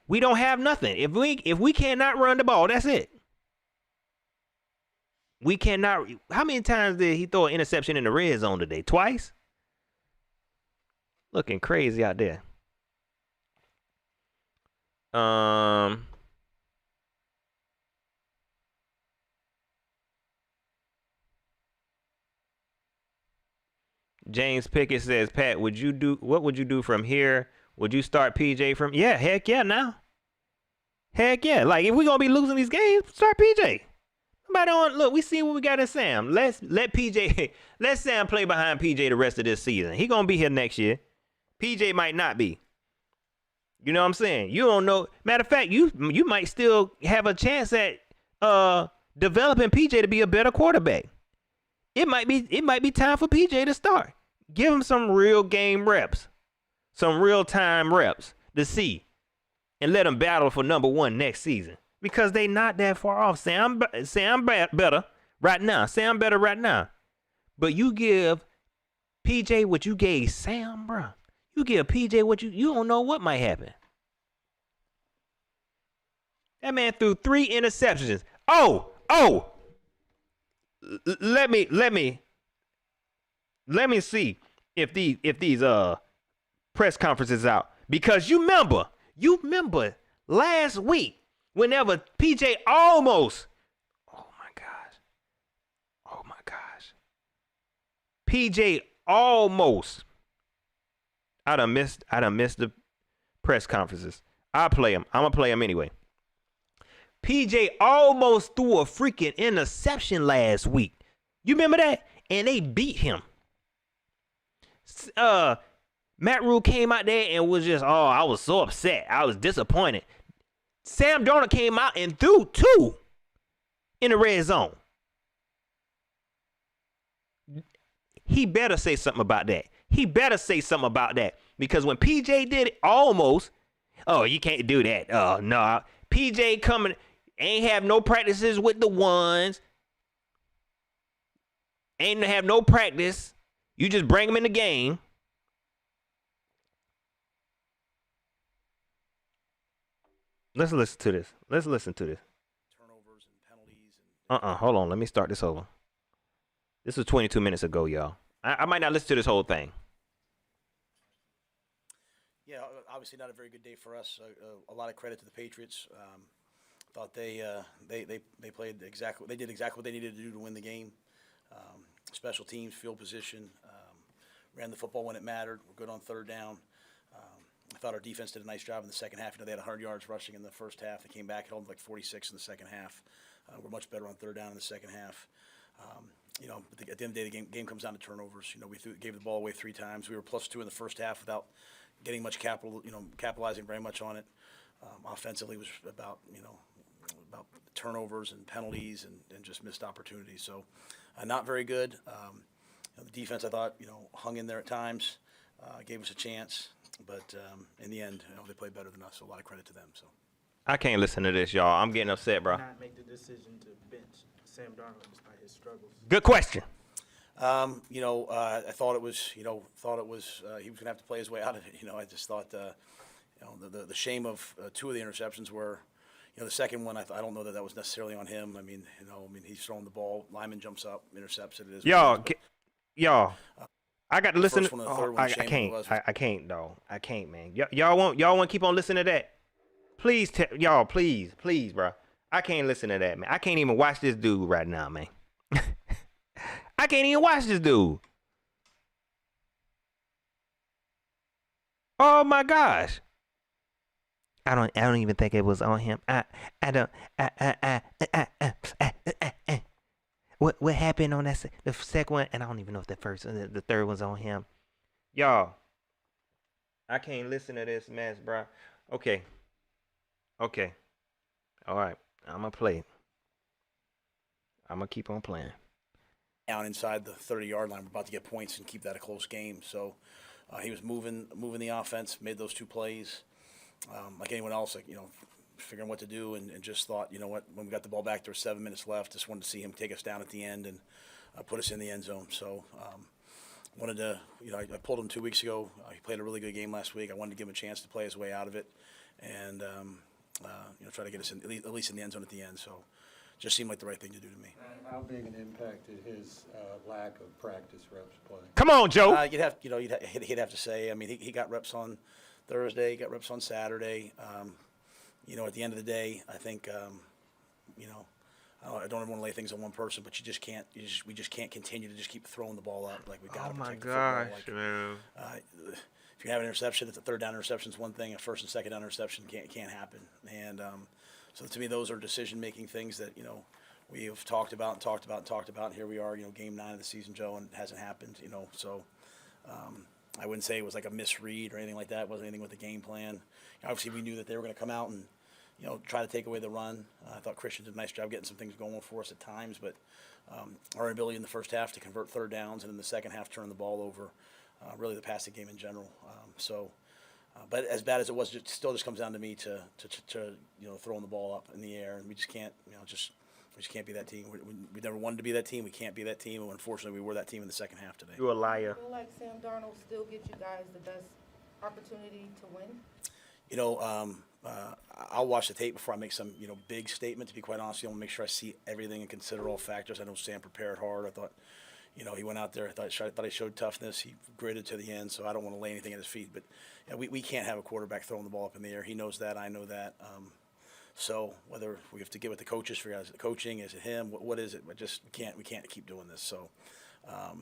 We don't have nothing. If we cannot run the ball, that's it. We cannot. How many times did he throw an interception in the red zone today? Twice? Looking crazy out there. James Pickett says, Pat, what would you do from here? Would you start PJ from? Yeah, heck yeah, now. Heck yeah. Like, if we're going to be losing these games, start PJ. Look, we see what we got in Sam. Let Sam play behind PJ the rest of this season. He going to be here next year. PJ might not be. You know what I'm saying? You don't know. Matter of fact, you might still have a chance at developing PJ to be a better quarterback. It might be time for PJ to start. Give him some real game reps, some real time reps to see, and let him battle for number 1 next season because they not that far off. Sam better right now. But you give PJ what you gave Sam, bro. You give PJ what you don't know what might happen. That man threw 3 interceptions. Oh. Let me see if these press conferences out, because you remember last week whenever PJ almost oh my gosh PJ almost I done missed the press conferences. I'm gonna play them anyway. PJ almost threw a freaking interception last week. You remember that? And they beat him. Matt Rule came out there and was just, I was so upset. I was disappointed. Sam Darnold came out and threw 2 in the red zone. He better say something about that. Because when PJ did it almost, you can't do that. No. PJ coming, ain't have no practices with the ones. Ain't have no practice. You just bring him in the game. Let's listen to this. Let's listen to this. Turnovers and penalties. And Hold on. Let me start this over. This was 22 minutes ago, y'all. I might not listen to this whole thing. yeah, obviously not a very good day for us. A lot of credit to the Patriots. Thought they played exactly they did exactly what they needed to do to win the game. Special teams, field position, ran the football when it mattered. We're good on third down. I thought our defense did a nice job in the second half. They had 100 yards rushing in the first half. They came back held them like 46 in the second half. We're much better on third down in the second half. But at the end of the day, the game comes down to turnovers. We gave the ball away 3 times. We were +2 in the first half without getting much capitalizing very much on it. Offensively, it was about turnovers and penalties and just missed opportunities. So, not very good. The defense, I thought, hung in there at times, gave us a chance, but in the end, they played better than us. So a lot of credit to them. So I can't listen to this, y'all. I'm getting upset, bro. Not make the decision to bench Sam Darnold despite his struggles. Good question. I thought it was, he was going to have to play his way out of it. I just thought, the shame of 2 of the interceptions were, the second one, I don't know that was necessarily on him. I mean, he's throwing the ball. Lyman jumps up, intercepts it. It is y'all. I got to listen. First one and the third one, I can't, though. I can't, man. Y'all want to keep on listening to that? Please, y'all, please, bro. I can't listen to that, man. I can't even watch this dude right now, man. I can't even watch this dude. Oh my gosh. I don't even think it was on him. What happened on that the second one? And I don't even know if the third one's on him. Y'all, I can't listen to this mess, bro. Okay. All right. I'm gonna play. I'm gonna keep on playing. Down inside the 30-yard line, we're about to get points and keep that a close game. So he was moving the offense, made those 2 plays. Like anyone else, figuring what to do, and just thought, when we got the ball back, there were 7 minutes left. Just wanted to see him take us down at the end and put us in the end zone. So wanted to, I pulled him 2 weeks ago. He played a really good game last week. I wanted to give him a chance to play his way out of it, and try to get us at least in the end zone at the end. So just seemed like the right thing to do to me. How big an impact did his lack of practice reps play? Come on, Joe. He'd have to say. I mean, he got reps on Thursday, got reps on Saturday. At the end of the day, I think, I don't ever want to lay things on one person, but we just can't continue to just keep throwing the ball up. Like, we got to protect the football. Man. If you have an interception, it's a third down interception is one thing. A first and second down interception can't happen. And so to me, those are decision-making things that, we have talked about. And here we are, game 9 of the season, Joe, and it hasn't happened, So I wouldn't say it was like a misread or anything like that. It wasn't anything with the game plan. Obviously, we knew that they were going to come out and, try to take away the run. I thought Christian did a nice job getting some things going for us at times, but our ability in the first half to convert third downs and in the second half turn the ball over, really the passing game in general. But as bad as it was, it still just comes down to me to throwing the ball up in the air, and we just can't, we just can't be that team. We never wanted to be that team. We can't be that team, and unfortunately, we were that team in the second half today. You a liar. I feel like Sam Darnold still gives you guys the best opportunity to win? I'll watch the tape before I make some, big statement. To be quite honest, I want to make sure I see everything and consider all factors. I know Sam prepared hard. I thought, he went out there. I thought he showed toughness. He gritted to the end. So I don't want to lay anything at his feet. But we can't have a quarterback throwing the ball up in the air. He knows that. I know that. So whether we have to get with the coaches, figure out is it coaching, is it him, what is it? But just we can't keep doing this. So, I'd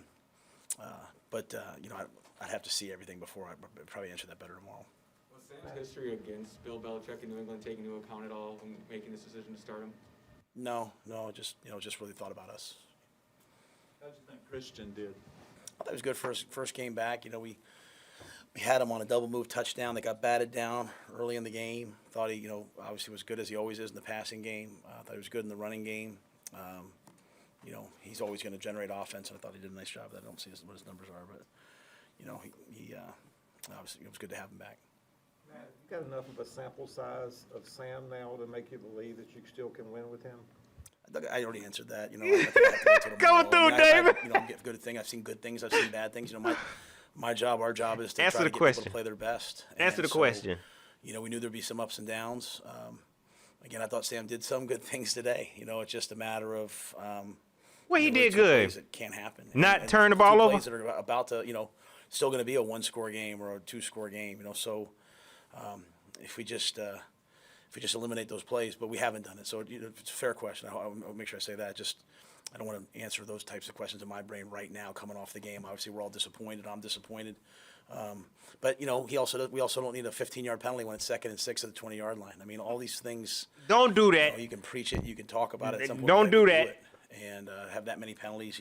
have to see everything before I probably answer that better tomorrow. Was Sam's history against Bill Belichick in New England taken into account at all when making this decision to start him? No, just really thought about us. How did you think Christian did? I thought it was good first game back. We had him on a double move touchdown. They got batted down early in the game. Thought he, obviously was good as he always is in the passing game. Thought he was good in the running game. He's always going to generate offense, and I thought he did a nice job of that. I don't see what his numbers are, but he obviously it was good to have him back. Matt, you got enough of a sample size of Sam now to make you believe that you still can win with him? I already answered that. Going through, David. I'm good at things. I've seen good things. I've seen bad things. My job, our job is to Answer try the to get question. people to play their best. Answer the question. we knew there'd be some ups and downs. Again, I thought Sam did some good things today. It's just a matter of Well, he really did two plays good. that can't happen. Not turn the two ball over? plays that are about to, still going to be a one-score game or a two-score game. So if we just eliminate those plays, but we haven't done it. So it's a fair question. I'll make sure I say that. I don't want to answer those types of questions in my brain right now coming off the game. Obviously, we're all disappointed. I'm disappointed. But we also don't need a 15-yard penalty when it's 2nd and 6 at the 20-yard line. I mean, all these things. Don't do that. You can preach it, you can talk about it. At some point, Don't you do gotta that. it. And have that many penalties.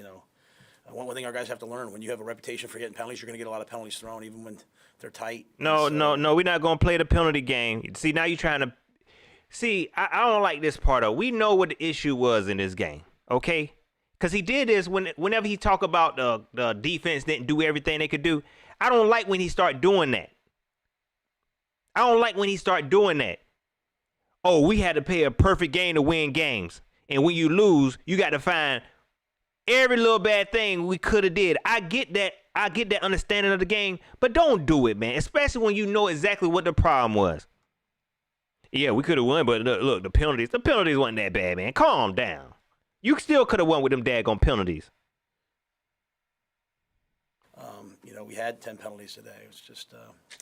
One thing our guys have to learn: when you have a reputation for getting penalties, you're going to get a lot of penalties thrown, even when they're tight. No, And so, no, we're not gonna play the penalty game. See, now you're trying to. See, I don't like this part of. We know what the issue was in this game, okay? Because he did this whenever he talk about the defense didn't do everything they could do. I don't like when he start doing that. Oh, we had to play a perfect game to win games, and when you lose, you got to find every little bad thing we could have did. I get that. I get that understanding of the game, but don't do it, man. Especially when you know exactly what the problem was. Yeah, we could have won, but look, the penalties wasn't that bad, man. Calm down. You still could have won with them daggone penalties. we had 10 penalties today. It was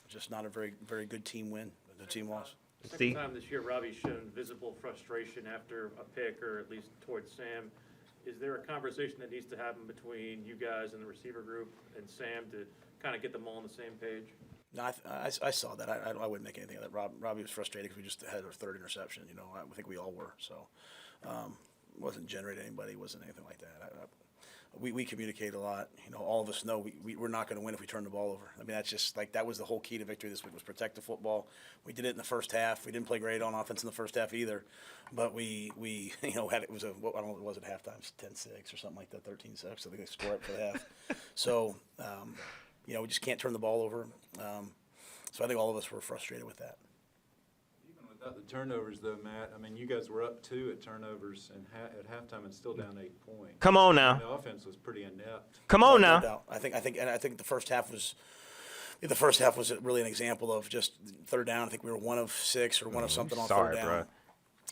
just not a very, very good team win. The team lost. Second time this year, Robbie's shown visible frustration after a pick, or at least towards Sam. Is there a conversation that needs to happen between you guys and the receiver group and Sam to kind of get them all on the same page? No, I saw that. I wouldn't make anything of that. Robbie was frustrated because we just had our third interception. I think we all were. So, wasn't generating anybody. Wasn't anything like that. We communicate a lot. All of us know we're not going to win if we turn the ball over. I mean, that's just that was the whole key to victory this week was protect the football. We did it in the first half. We didn't play great on offense in the first half either, but we had it was I don't know what it was at halftime, 10-6 or something like that, 13-6. I think they scored up for the half. So we just can't turn the ball over. So I think all of us were frustrated with that. Even without the turnovers, though, Matt, I mean, you guys were up 2 at turnovers and at halftime and still down 8 points. Come on now. The offense was pretty inept. Come on No now. doubt. I think the first half was. The first half was really an example of just third down. I think we were 1 of 6 or 1 of something on sorry, third down. bro.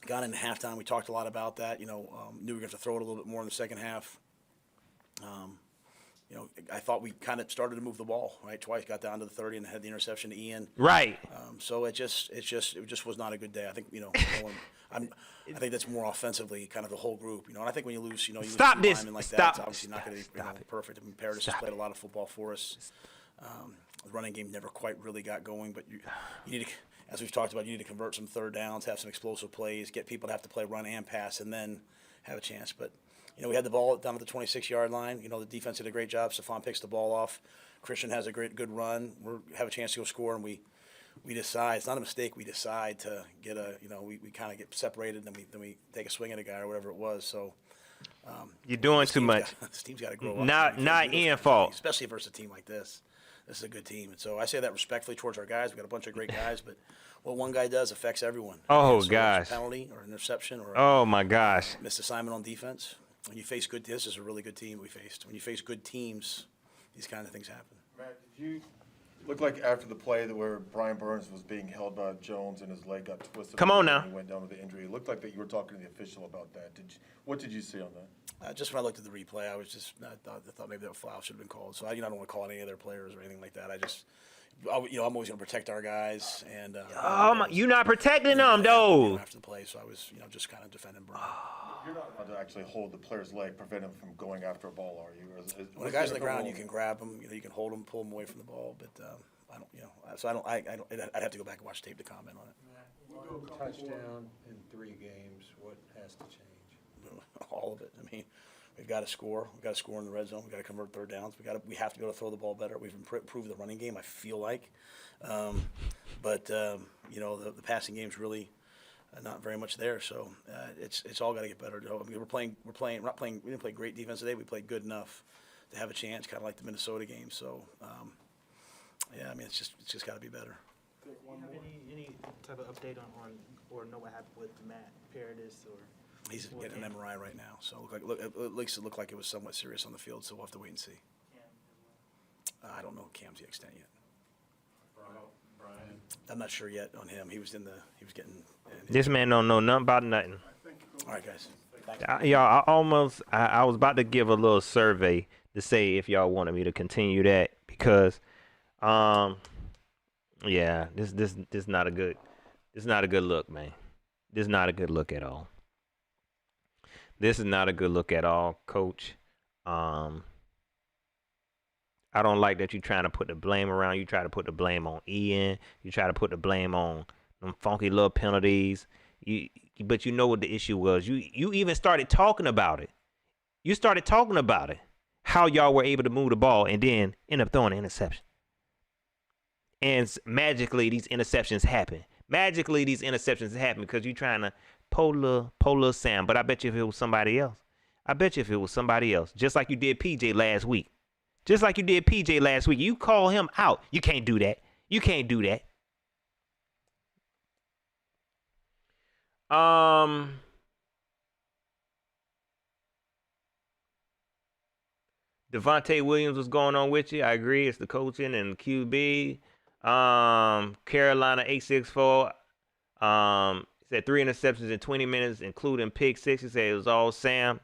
Got into halftime. We talked a lot about that. Knew we were going to have to throw it a little bit more in the second half. I thought we kind of started to move the ball, right? Twice got down to the 30 and had the interception to Ian. Right. So it just was not a good day. I think I think that's more offensively kind of the whole group. And I think when you lose, you Stop lose two this. linemen like Stop. that, it's obviously not going to be Stop it. perfect. I mean, Paradis has played a lot of football for us. The running game never quite really got going, but you need to, as we've talked about, you need to convert some third downs, have some explosive plays, get people to have to play run and pass, and then have a chance. But we had the ball down at the 26-yard line. The defense did a great job. Stephon picks the ball off. Christian has a good run. We have a chance to go score, and we decide. It's not a mistake. We decide to get we kind of get separated, and then we take a swing at a guy or whatever it was. So You're doing too much. This team's got to grow up. Not You can't do those Ian kinds of fault. things, especially versus a team like this. This is a good team, and so I say that respectfully towards our guys. We got a bunch of great guys, but what one guy does affects everyone. Oh, So it's gosh. a penalty or an interception or Oh my gosh. missed assignment on defense. When you face this is a really good team we faced. When you face good teams, these kind of things happen. Matt, did you look like after the play that where Brian Burns was being held by Jones and his leg got twisted? Come on now. And he went down with the injury. It looked like that you were talking to the official about that. What did you see on that? Just when I looked at the replay, I thought maybe that foul should have been called. So I don't want to call any of their players or anything like that. I'm always going to protect our guys. And You're not protecting them, after though. the play, so I was just kind of defending Brian. You're not allowed to actually hold the player's leg, prevent him from going after a ball, are you? When a guy's on the ground, you can grab him. You can hold him, pull him away from the ball. But I don't. So I don't. I'd have to go back and watch tape to comment on it. Touchdown in 3 games, what has to change? All of it. I mean, we've got to score. We've got to score in the red zone. We've got to convert third downs. We have to be able to throw the ball better. We've improved the running game, I feel like. But the passing game's really not very much there. So it's all got to get better. I mean, we didn't play great defense today. We played good enough to have a chance, kind of like the Minnesota game. So, I mean, it's just got to be better. Do you have any type of update on or know what happened with Matt Paradis or? He's getting an MRI right now, so it looked like it was somewhat serious on the field. So we'll have to wait and see. I don't know Cam's the extent yet. Brian, I'm not sure yet on him. He was getting. This man don't know nothing about nothing. All right, guys. Y'all, I was about to give a little survey to say if y'all wanted me to continue that because, yeah, this not a good look, man. This is not a good look at all. This is not a good look at all, Coach. I don't like that you trying to put the blame around. You try to put the blame on Ian. You try to put the blame on them funky little penalties. But you know what the issue was. You even started talking about it. You started talking about it. How y'all were able to move the ball and then end up throwing an interception. And magically, these interceptions happen. Magically, these interceptions happen because you're trying to pull little Sam. But I bet you if it was somebody else. Just like you did PJ last week. You call him out. You can't do that. Devontae Williams was going on with you. I agree. It's the coaching and QB. Carolina 864. Said 3 interceptions in 20 minutes, including pick 6. He said it was all Sam.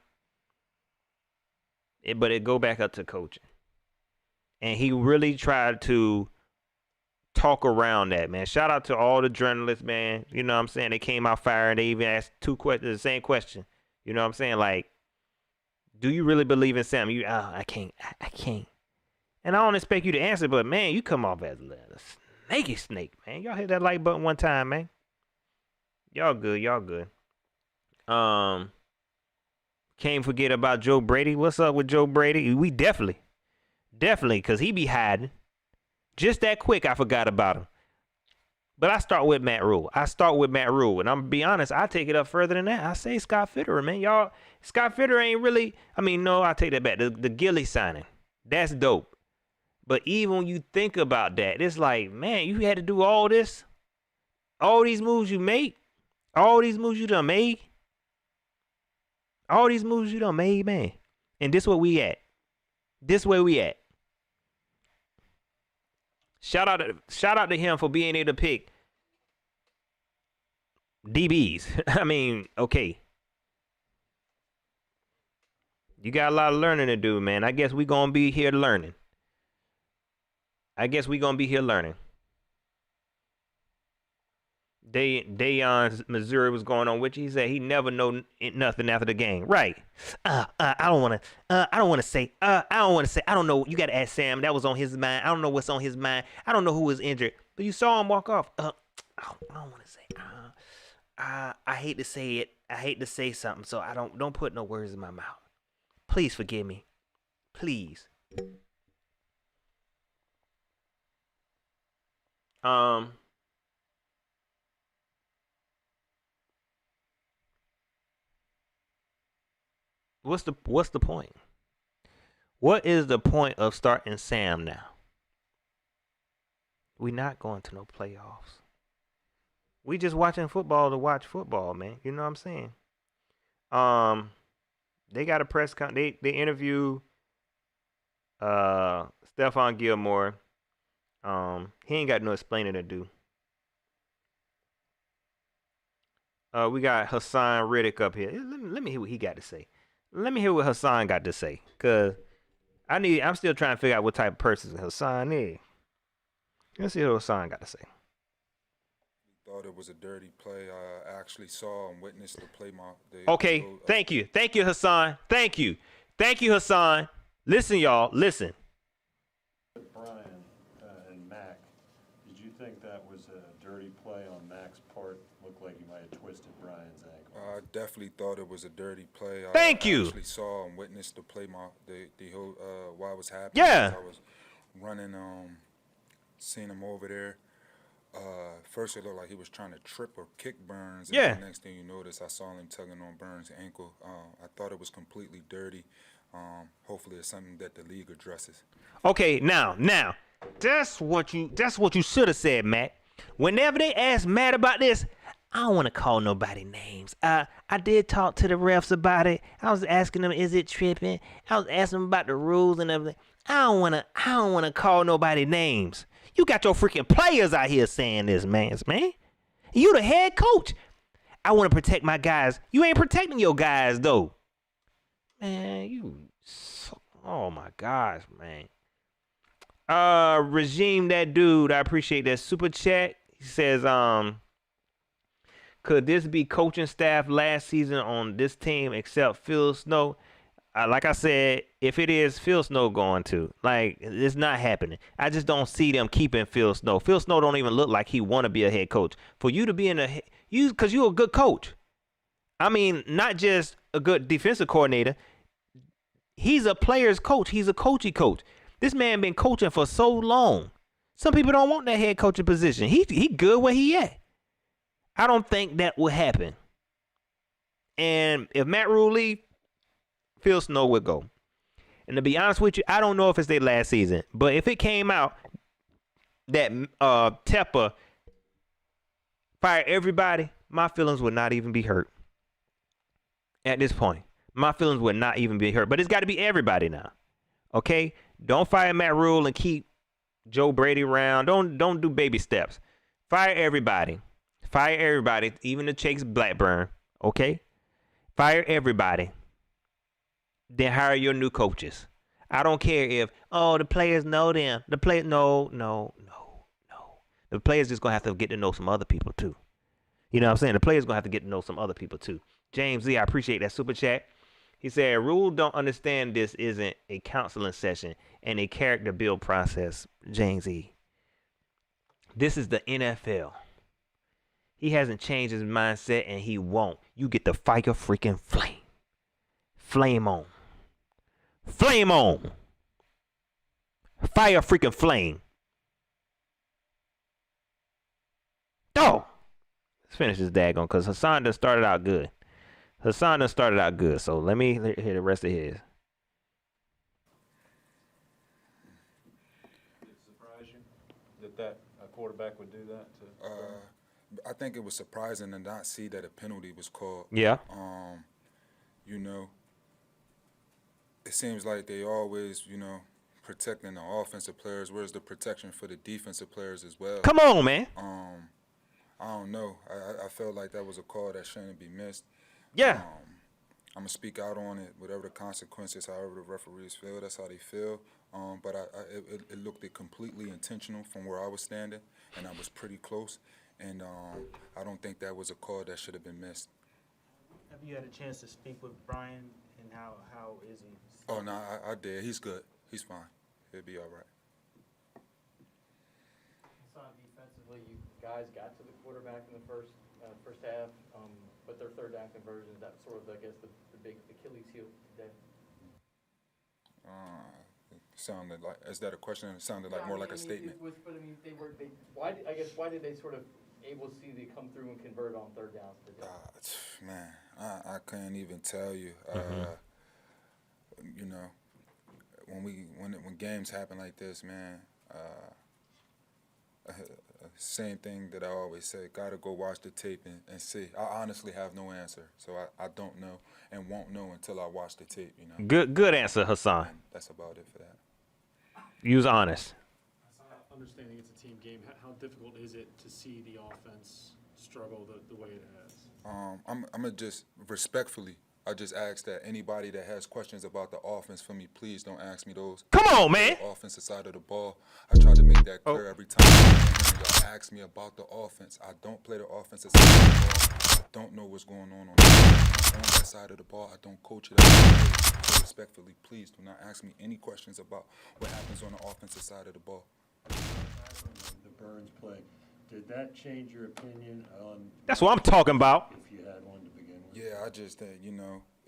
But it go back up to coaching. And he really tried to talk around that, man. Shout out to all the journalists, man. You know what I'm saying? They came out firing. They even asked 2 questions, the same question. You know what I'm saying? Like, do you really believe in Sam? I can't. And I don't expect you to answer, but man, you come off as a snaky snake, man. Y'all hit that like button one time, man. Y'all good. Can't forget about Joe Brady. What's up with Joe Brady? We definitely, because he be hiding. Just that quick, I forgot about him. But I start with Matt Rule. And I'm going to be honest, I take it up further than that. I say Scott Fitterer, man. Y'all, Scott Fitterer ain't really, no, I take that back. The Gilly signing, that's dope. But even when you think about that, it's like, man, you had to do all this. All these moves you make. All these moves you done made. Man. And this where we at. Shout out to him for being able to pick DBs. Okay. You got a lot of learning to do, man. I guess we gonna be here learning. Dayon's Missouri was going on, which he said he never know nothing after the game. Right. I don't want to say. I don't know. You got to ask Sam. That was on his mind. I don't know what's on his mind. I don't know who was injured. But you saw him walk off. I don't want to say. I hate to say it. I hate to say something, so I don't put no words in my mouth. Please forgive me. Please. What's the point? What is the point of starting Sam now? We not going to no playoffs. We just watching football to watch football, man. You know what I'm saying? They got a press con. They interview Stephon Gilmore. He ain't got no explaining to do. We got Hassan Riddick up here. Let me hear what he got to say. Let me hear what Hassan got to say, cause I'm still trying to figure out what type of person Hassan is. Let's see what Hassan got to say. Thought it was a dirty play. I actually saw and witnessed the play. Okay, thank you, Hassan. Thank you, Hassan. Listen, y'all, listen. Brian and Mac, did you think that was a dirty play on Mac's part? Looked like he might have twisted Brian's ankle. I definitely thought it was a dirty play. Thank you. I actually saw and witnessed the play. The whole while it was happening. Yeah. I was running, seeing him over there. First it looked like he was trying to trip or kick Burns. And the next thing you notice, I saw him tugging on Burns' ankle. I thought it was completely dirty. Hopefully it's something that the league addresses. Okay, now, that's what you should have said, Matt. Whenever they ask Matt about this, I don't want to call nobody names. I did talk to the refs about it. I was asking them, is it tripping? I was asking them about the rules and everything. I don't want to call nobody names. You got your freaking players out here saying this, man. You the head coach. I want to protect my guys. You ain't protecting your guys, though. Man, oh my gosh, man. Regime that dude. I appreciate that super chat. He says, could this be coaching staff last season on this team except Phil Snow? Like I said, if it is, Phil Snow going to. Like, it's not happening. I just don't see them keeping Phil Snow. Phil Snow don't even look like he want to be a head coach. For you to be because you're a good coach. I mean, not just a good defensive coordinator. He's a player's coach. He's a coachy coach. This man been coaching for so long. Some people don't want that head coaching position. He good where he at. I don't think that will happen. And if Matt Rule leave, Phil Snow would go. And to be honest with you, I don't know if it's their last season. But if it came out that Tepper fired everybody, my feelings would not even be hurt. At this point, my feelings would not even be hurt. But it's got to be everybody now. Okay? Don't fire Matt Rule and keep Joe Brady around. Don't do baby steps. Fire everybody. Fire everybody, even the Chase Blackburn. Okay? Fire everybody. Then hire your new coaches. I don't care if, the players know them. The players, no. The players just going to have to get to know some other people too. You know what I'm saying? The players going to have to get to know some other people too. James Z, I appreciate that super chat. He said, Rule don't understand this isn't a counseling session and a character build process, James Z. This is the NFL. He hasn't changed his mindset and he won't. You get to fight a freaking flame. Flame on. Flame on. Fire freaking flame. Oh! Let's finish this daggone because Hassan done started out good. So let me hear the rest of his. Did it surprise you that a quarterback would do that to? I think it was surprising to not see that a penalty was called. Yeah. You know, it seems like they always, protecting the offensive players. Where's the protection for the defensive players as well? Come on, man. I don't know. I felt like that was a call that shouldn't be missed. Yeah. I'm going to speak out on it, whatever the consequences, however the referees feel, that's how they feel. But it looked completely intentional from where I was standing, and I was pretty close. And I don't think that was a call that should have been missed. Have you had a chance to speak with Brian, and how is he? Oh, no, I did. He's good. He's fine. He'll be all right. Defensively, you guys got to the quarterback in the first half, but their third down conversion, that's sort of, I guess, the big Achilles heel today. Sounded like, is that a question? It sounded like more like a statement. Why did they sort of able to see they come through and convert on third downs today? Man, I can't even tell you. When games happen like this, man, same thing that I always say, gotta go watch the tape and see. I honestly have no answer, so I don't know and won't know until I watch the tape, Good answer, Hassan. And that's about it for that. You was honest. Understanding it's a team game, how difficult is it to see the offense struggle the way it has? I'm gonna just respectfully, I just ask that anybody that has questions about the offense for me, please don't ask me those. Come on, man. The offensive side of the ball. I try to make that clear every time y'all ask me about the offense. I don't play the offensive side of the ball. I don't know what's going on that side of the ball. I don't coach it. So respectfully, please do not ask me any questions about what happens on the offensive side of the ball. The Burns play, did that change your opinion on? That's what I'm talking about. If you had one to begin with. Yeah, I just think,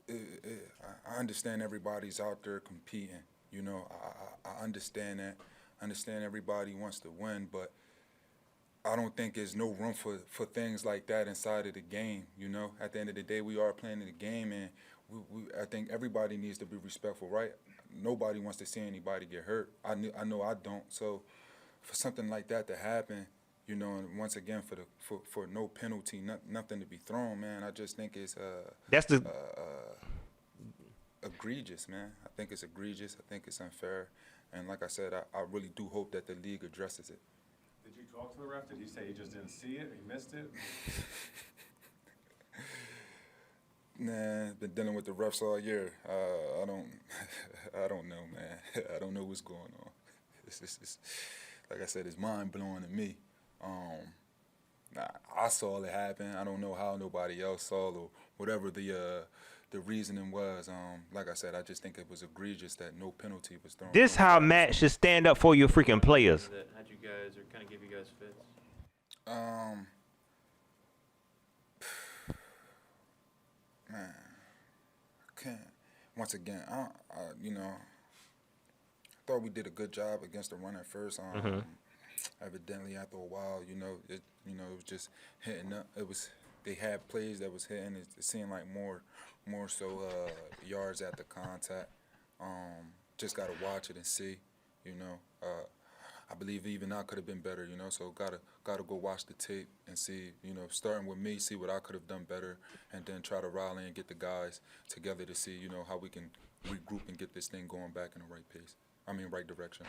I understand everybody's out there competing. I understand that. I understand everybody wants to win, but I don't think there's no room for things like that inside of the game. At the end of the day, we are playing the game, and I think everybody needs to be respectful, right? Nobody wants to see anybody get hurt. I know I don't. So for something like that to happen, and once again for no penalty, nothing to be thrown, man, I just think it's egregious, man. I think it's egregious. I think it's unfair. And like I said, I really do hope that the league addresses it. talk to the ref? Did he say he just didn't see it? He missed it? Nah, been dealing with the refs all year. I don't, I don't know, man. I don't know what's going on. It's like I said, it's mind blowing to me. I saw it happen. I don't know how nobody else saw or whatever the reasoning was. Like I said, I just think it was egregious that no penalty was thrown. This how Matt should stand up for your freaking players. That had you guys, or kind of give you guys fits? Man, I can't. Once again, you know, I thought we did a good job against the run at first. Evidently, after a while, it was just hitting up. They had plays that was hitting. It seemed like more so yards after contact. Just gotta watch it and see. I believe even I could have been better. So gotta go watch the tape and see. Starting with me, see what I could have done better, and then try to rally and get the guys together to see how we can regroup and get this thing going back in the right pace. Right direction.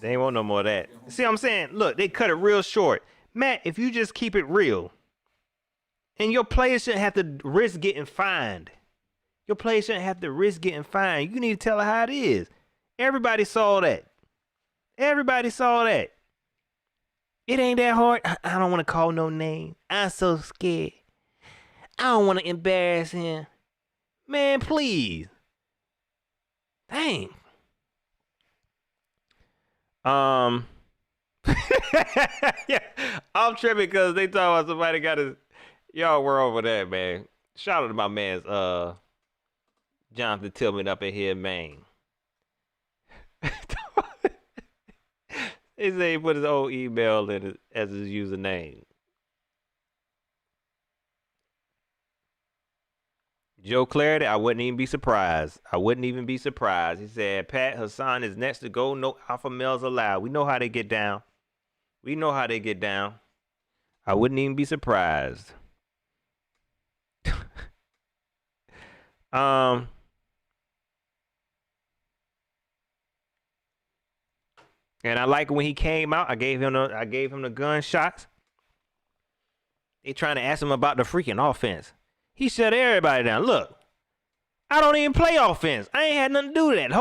They ain't want no more of that. See what I'm saying? Look, they cut it real short. Matt, if you just keep it real, and your players shouldn't have to risk getting fined. Your players shouldn't have to risk getting fined. You need to tell her how it is. Everybody saw that. Everybody saw that. It ain't that hard. I don't want to call no name. I'm so scared. I don't want to embarrass him. Man, please. Dang. Yeah, I'm tripping because they talking about somebody got his. Y'all were over that, man. Shout out to my man's Jonathan Tillman up in here, man. He said he put his old email in as his username. Joe Clarity, I wouldn't even be surprised. He said, Pat Hassan is next to go. No alpha males allowed. We know how they get down. I wouldn't even be surprised. And I like when he came out. I gave him the gunshots. They trying to ask him about the freaking offense. He shut everybody down. Look, I don't even play offense. I ain't had nothing to do with that.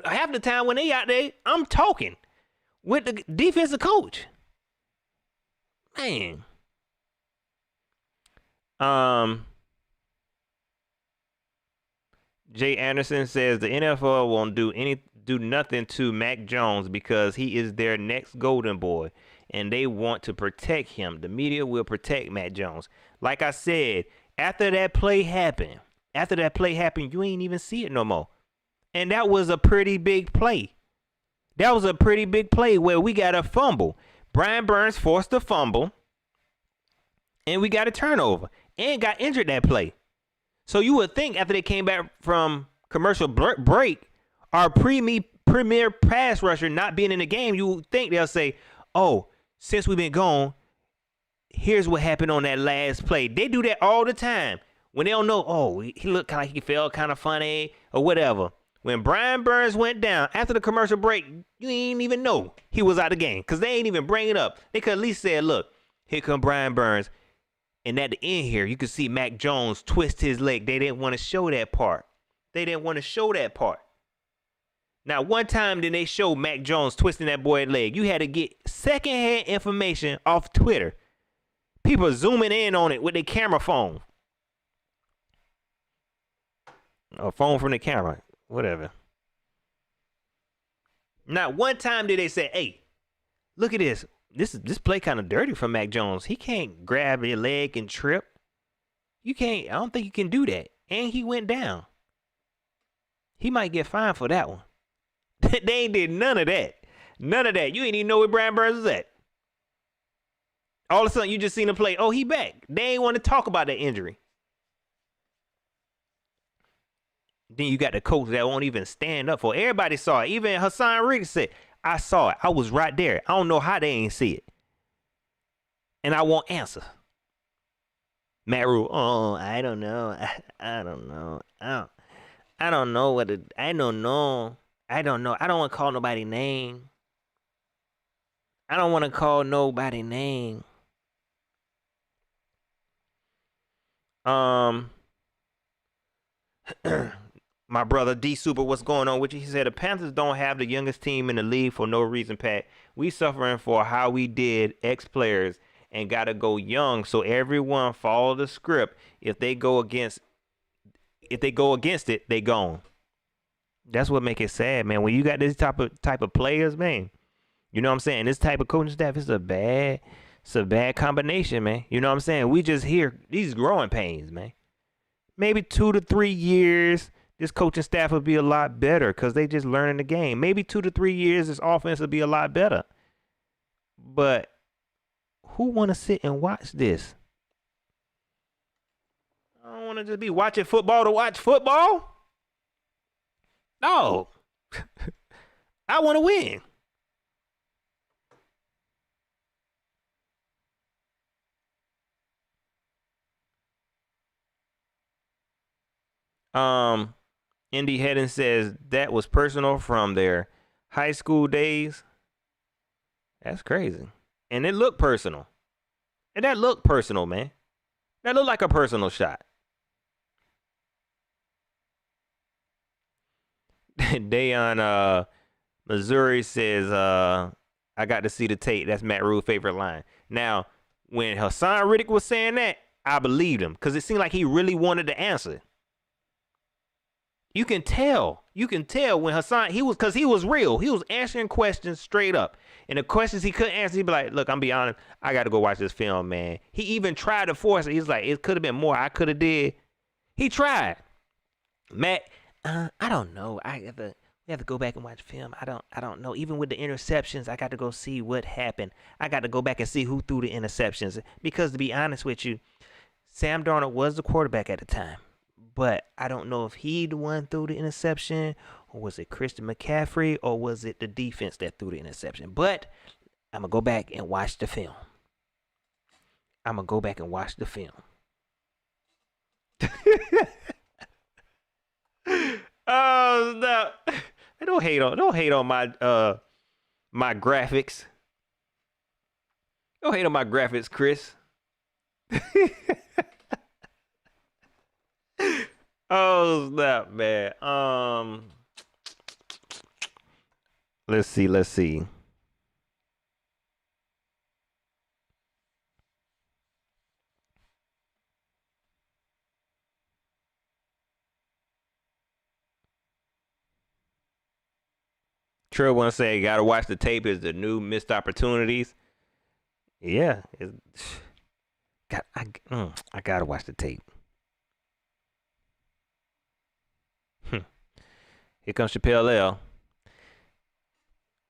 Half the time when they out there, I'm talking with the defensive coach. Man. Jay Anderson says the NFL won't do nothing to Mac Jones because he is their next golden boy, and they want to protect him. The media will protect Mac Jones. Like I said, after that play happened, you ain't even see it no more. And that was a pretty big play. Where we got a fumble. Brian Burns forced a fumble, and we got a turnover, and got injured that play. So you would think after they came back from commercial break, our premier pass rusher not being in the game, you would think they'll say, oh, since we've been gone, here's what happened on that last play. They do that all the time. When they don't know, oh, he looked like he felt kind of funny or whatever. When Brian Burns went down after the commercial break, you ain't even know he was out of the game because they ain't even bring it up. They could at least say, look, here come Brian Burns. And at the end here, you could see Mac Jones twist his leg. They didn't want to show that part. Now, one time did they show Mac Jones twisting that boy's leg. You had to get secondhand information off Twitter. People zooming in on it with their camera phone. A phone from the camera. Whatever. Not one time did they say, hey, look at this. This play kind of dirty from Mac Jones. He can't grab your leg and trip. You can't. I don't think you can do that. And he went down. He might get fined for that one. They ain't did none of that. You ain't even know where Brian Burns was at. All of a sudden, you just seen him play. Oh, he back. They ain't want to talk about that injury. Then you got the coach that won't even stand up for it. Everybody saw it. Even Hassan Riggs said, I saw it. I was right there. I don't know how they ain't see it. And I won't answer. Matt Rule, oh, I don't know. I don't know. I don't know what I don't know. I don't know. I don't want to call nobody name. I don't want to call nobody name. Um, my brother D Super, what's going on with you? He said the Panthers don't have the youngest team in the league for no reason, Pat. We suffering for how we did ex players and gotta go young, so everyone follow the script. If they go against it, they gone. That's what make it sad, man. When you got this type of players, man. You know what I'm saying? This type of coaching staff is a bad combination, man. You know what I'm saying? We just hear these growing pains, man. Maybe 2 to 3 years, this coaching staff will be a lot better because they just learning the game. Maybe 2 to 3 years, this offense will be a lot better. But who want to sit and watch this? I don't want to just be watching football to watch football. No. I want to win. Indy Hedden says that was personal from their high school days. That's crazy. And it looked personal. And that looked personal, man. That looked like a personal shot. Dayon Missouri says, I got to see the tape. That's Matt Rule's favorite line. Now, when Hassan Riddick was saying that, I believed him because it seemed like he really wanted to answer. You can tell when Hassan, because he was real. He was answering questions straight up. And the questions he couldn't answer, he'd be like, look, I'm be honest, I got to go watch this film, man. He even tried to force it. He's like, it could have been more I could have did. He tried. Matt, I don't know. We have to go back and watch film. I don't know. Even with the interceptions, I got to go see what happened. I got to go back and see who threw the interceptions. Because to be honest with you, Sam Darnold was the quarterback at the time. But I don't know if he the one threw the interception, or was it Christian McCaffrey, or was it the defense that threw the interception. But I'm going to go back and watch the film. Oh, no. Don't hate on my my graphics. Don't hate on my graphics, Chris. Oh snap, man. Let's see. Trill want to say, gotta watch the tape. Is the new missed opportunities? Yeah, I gotta watch the tape. Here comes Chappelle L.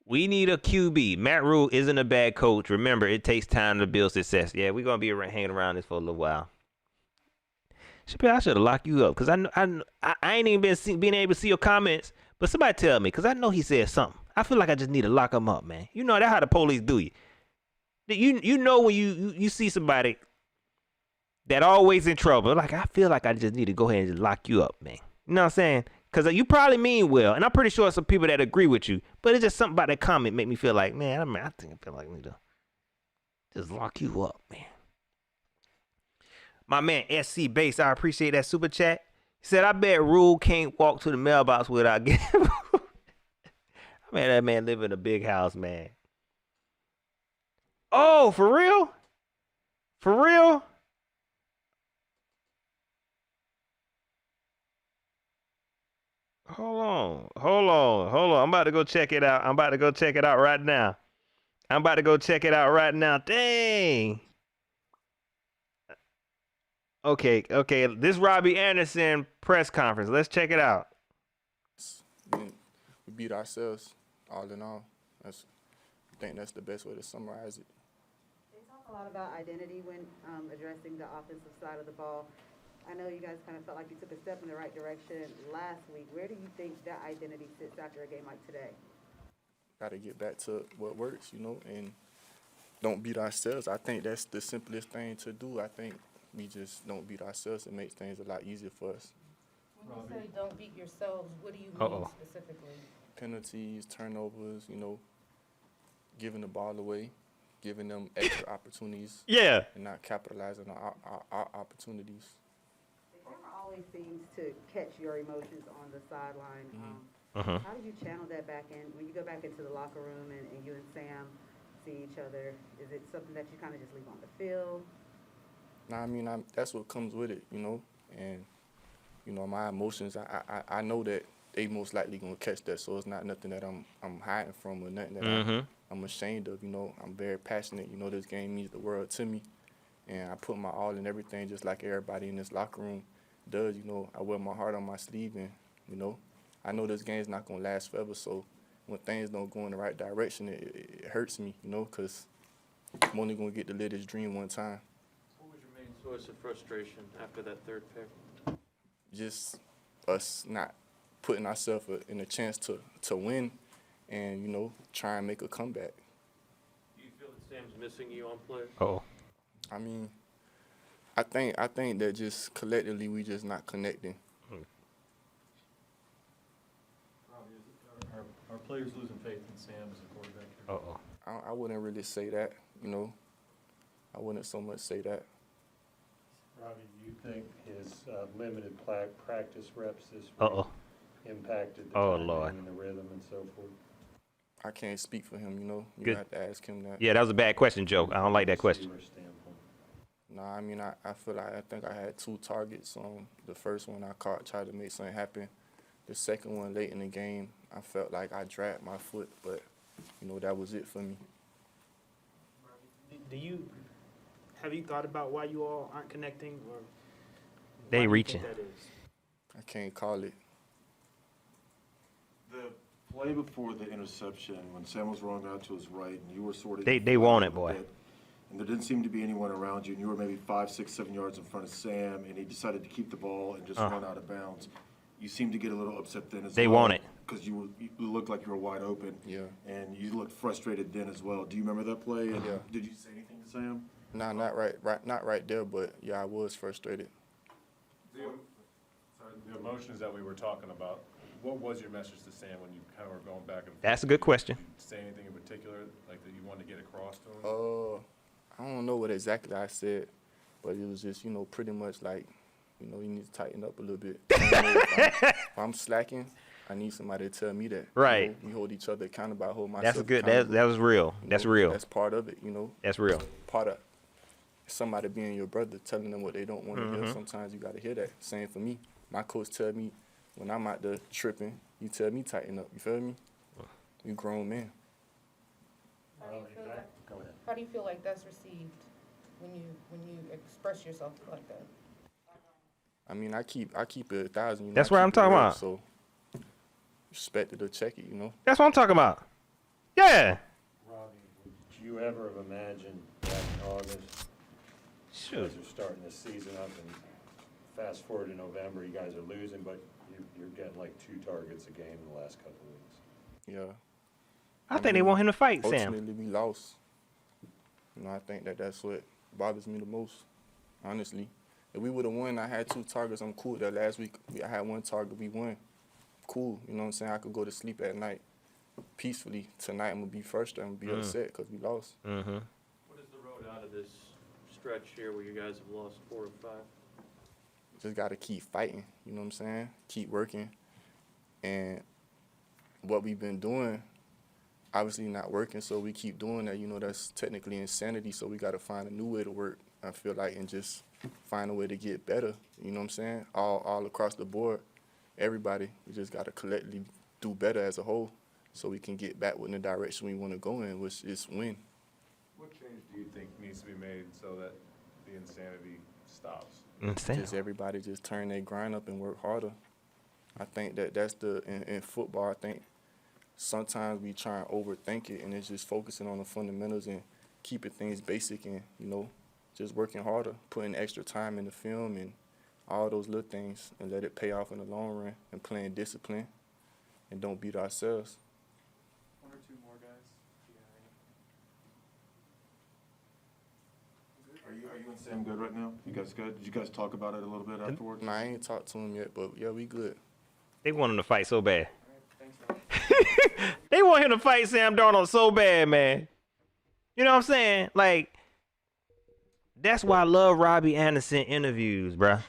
We need a QB. Matt Rule isn't a bad coach. Remember, it takes time to build success. Yeah, we're gonna be hanging around this for a little while. Chappelle, I should have locked you up because I ain't even being able to see your comments. But somebody tell me, because I know he said something. I feel like I just need to lock him up, man. You know, that's how the police do you. You know when you see somebody that always in trouble, like, I feel like I just need to go ahead and just lock you up, man. You know what I'm saying? Because you probably mean well, and I'm pretty sure some people that agree with you, but it's just something about that comment make me feel like, man, I feel like I need to just lock you up, man. My man, SC Base, I appreciate that super chat. He said, I bet Rule can't walk to the mailbox without getting... Man, that man live in a big house, man. Oh, for real? For real? Hold on. I'm about to go check it out. Right now. Dang. Okay. This Robbie Anderson press conference. Let's check it out. We beat ourselves, all in all. I think that's the best way to summarize it. They talk a lot about identity when addressing the offensive side of the ball. I know you guys kind of felt like you took a step in the right direction last week. Where do you think that identity sits after a game like today? Got to get back to what works, and don't beat ourselves. I think that's the simplest thing to do. I think we just don't beat ourselves. It makes things a lot easier for us. When you say don't beat yourselves, what do you mean specifically? penalties, turnovers, you know, giving the ball away, giving them extra opportunities. Yeah. And not capitalizing on our opportunities. The camera always seems to catch your emotions on the sideline. How do you channel that back in when you go back into the locker room and you and Sam see each other? Is it something that you kind of just leave on the field? Nah, I mean, that's what comes with it, you know. And, you know, my emotions, I know that they most likely going to catch that. So it's not nothing that I'm hiding from or nothing that I'm ashamed of, you know. I'm very passionate. You know, this game means the world to me. And I put my all in everything just like everybody in this locker room does, you know. I wear my heart on my sleeve and, you know, I know this game's not going to last forever. So when things don't go in the right direction, it hurts me, you know, because I'm only going to get to live this dream one time. What was your main source of frustration after that third pick? Just us not putting ourselves in a chance to win and, you know, try and make a comeback. Do you feel that Sam's missing you on plays? Oh. I mean, I think that just collectively we just not connecting. Are players losing faith in Sam as a quarterback? Uh-oh. I wouldn't really say that, you know. I wouldn't so much say that. Robbie, do you think his limited practice reps this week impacted the timing and the rhythm and so forth? I can't speak for him, you know. You Good. have to ask him that. Yeah, that was a bad question, Joe. I don't like that question. Nah, I mean, I feel like I think I had 2 targets. The first one I caught, tried to make something happen. The second one late in the game, I felt like I dragged my foot, but, you know, that was it for me. Have you thought about why you all aren't connecting, or They why do you reaching. think that is? I can't call it. The play before the interception, when Sam was rolling out to his right, and you were sort of... They want it, boy. And there didn't seem to be anyone around you, and you were maybe 5, 6, 7 yards in front of Sam, and he decided to keep the ball and just run out of bounds. You seemed to get a little upset then as well. They want it. Because you looked like you were wide open. Yeah. And you looked frustrated then as well. Do you remember that play? And did you say anything to Sam? Nah, not right there, but yeah, I was frustrated. The emotions that we were talking about, what was your message to Sam when you kind of were going back and forth? That's a good question. Did you say anything in particular, like that you wanted to get across to him? I don't know what exactly I said, but it was just, you know, pretty much like, you know, you need to tighten up a little bit. If I'm slacking, I need somebody to tell me that. Right. You know, we hold each other accountable. I hold myself That's good. accountable. That was real. That's real. That's part of it, you know. That's real. Part of somebody being your brother, telling them what they don't want to hear. Sometimes you got to hear that. Same for me. My coach tell me when I'm out there tripping, you tell me tighten up. You feel me? You grown man. How do you feel like that's received when you express yourself like that? I mean, I keep it 1,000. You know, That's I what I'm keep it talking real, about. So respect it or check it, you know. That's what I'm talking about. Yeah. Robbie, would you ever have imagined back in August, you guys are starting this season up, and fast forward to November, you guys are losing, but you're getting like 2 targets a game in the last couple of weeks? Yeah. I think they want him to fight, Sam. Ultimately, we lost. You know, I think that's what bothers me the most, honestly. If we would have won, I had 2 targets, I'm cool. That last week, I had 1 target, we won. Cool, you know what I'm saying? I could go to sleep at night peacefully. Tonight, I'm going to be frustrated, I'm going to be upset because we lost. What is the road out of this stretch here where you guys have lost 4 of 5? Just got to keep fighting, you know what I'm saying? Keep working. And what we've been doing, obviously not working, so we keep doing that. You know, that's technically insanity, so we got to find a new way to work, I feel like, and just find a way to get better, you know what I'm saying? All across the board, everybody, we just got to collectively do better as a whole so we can get back in the direction we want to go in, which is win. What change do you think needs to be made so that the insanity stops? Just everybody just turn their grind up and work harder. I think that's in football, I think sometimes we try and overthink it, and it's just focusing on the fundamentals and keeping things basic and, you know, just working harder, putting extra time in the film and all those little things and let it pay off in the long run and playing discipline and don't beat ourselves. 1 or 2 more guys. Are you and Sam good right now? You guys good? Did you guys talk about it a little bit afterwards? Nah, I ain't talked to him yet, but yeah, we good. They want him to fight so bad. Thanks, man. want him to fight Sam Darnold so bad, man. You know what I'm saying? Like, that's why I love Robbie Anderson interviews, bruh.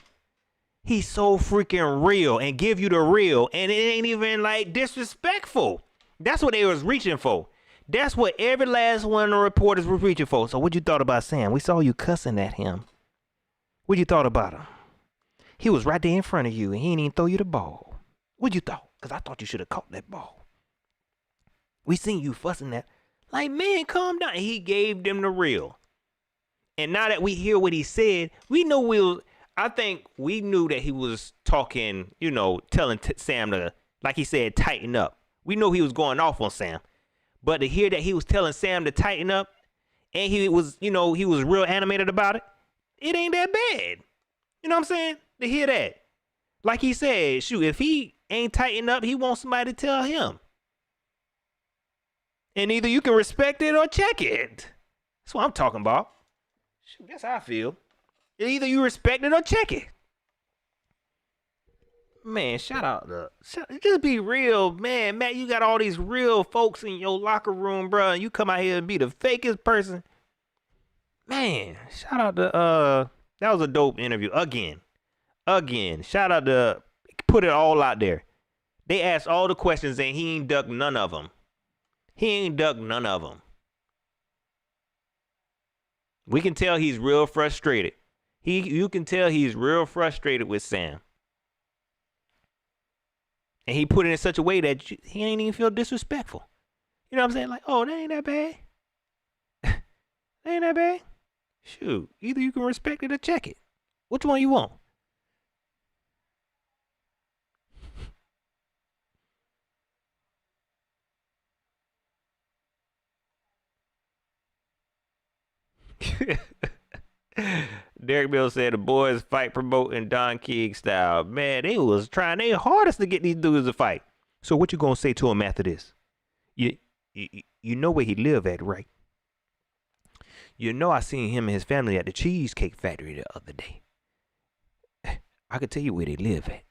He's so freaking real and give you the real, and it ain't even like disrespectful. That's what they was reaching for. That's what every last one of the reporters was reaching for. So what you thought about Sam? We saw you cussing at him. What you thought about him? He was right there in front of you, and he didn't even throw you the ball. What you thought? Because I thought you should have caught that ball. We seen you fussing that. Like, man, calm down. He gave them the real. And now that we hear what he said, we know I think we knew that he was talking, you know, telling Sam to, like he said, tighten up. We knew he was going off on Sam. But to hear that he was telling Sam to tighten up, and he was, you know, he was real animated about it, it ain't that bad. You know what I'm saying? To hear that. Like he said, shoot, if he ain't tightened up, he wants somebody to tell him. And either you can respect it or check it. That's what I'm talking about. Shoot, that's how I feel. Either you respect it or check it. Man, shout out to just be real, man. Matt, you got all these real folks in your locker room, bro, and you come out here and be the fakest person. Man, shout out to that was a dope interview. Again. Shout out to put it all out there. They asked all the questions and he ain't ducked none of them. We can tell he's real frustrated. You can tell he's real frustrated with Sam. And he put it in such a way that he ain't even feel disrespectful. You know what I'm saying? Like, oh, that ain't that bad. That ain't that bad. Shoot, either you can respect it or check it. Which one you want? Derek Bill said the boys fight promoting Don King style. Man, they was trying their hardest to get these dudes to fight. So what you gonna say to him after this? You know where he live at, right? You know I seen him and his family at the Cheesecake Factory the other day. I could tell you where they live at.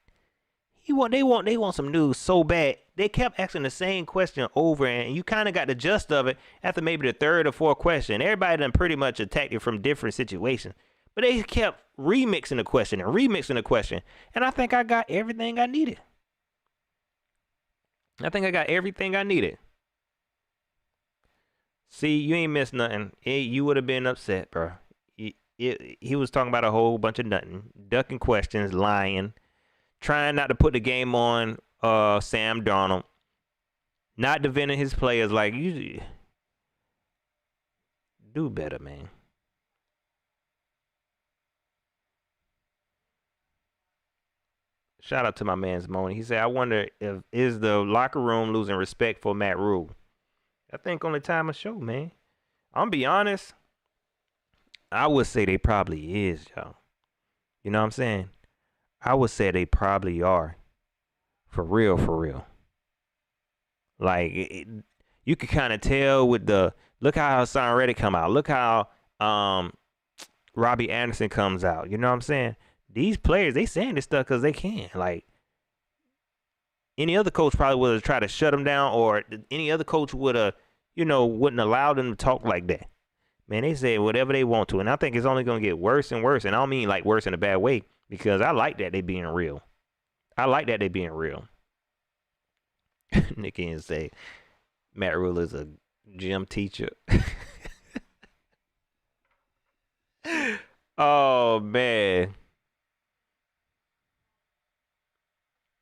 They want some news so bad. They kept asking the same question over, and you kind of got the gist of it after maybe the third or fourth question. Everybody done pretty much attacked it from different situations. But they kept remixing the question. And I think I got everything I needed. See, you ain't missed nothing. You would have been upset, bro. He was talking about a whole bunch of nothing. Ducking questions, lying, trying not to put the game on Sam Darnold, not defending his players. Like, you do better, man. Shout out to my man's Moni. He said, I wonder if is the locker room losing respect for Matt Rule. I think only time will show, man. I'm gonna be honest. I would say they probably is, y'all. You know what I'm saying? I would say they probably are. For real. Like, you could kind of tell with look how Hassan Reddick come out. Look how Robbie Anderson comes out. You know what I'm saying? These players, they saying this stuff because they can. Like, any other coach probably would have tried to shut them down, or any other coach would have, wouldn't allow them to talk like that. Man, they say whatever they want to, and I think it's only going to get worse and worse. And I don't mean like worse in a bad way, because I like that they being real. Nikki and say Matt Rule is a gym teacher. Oh man,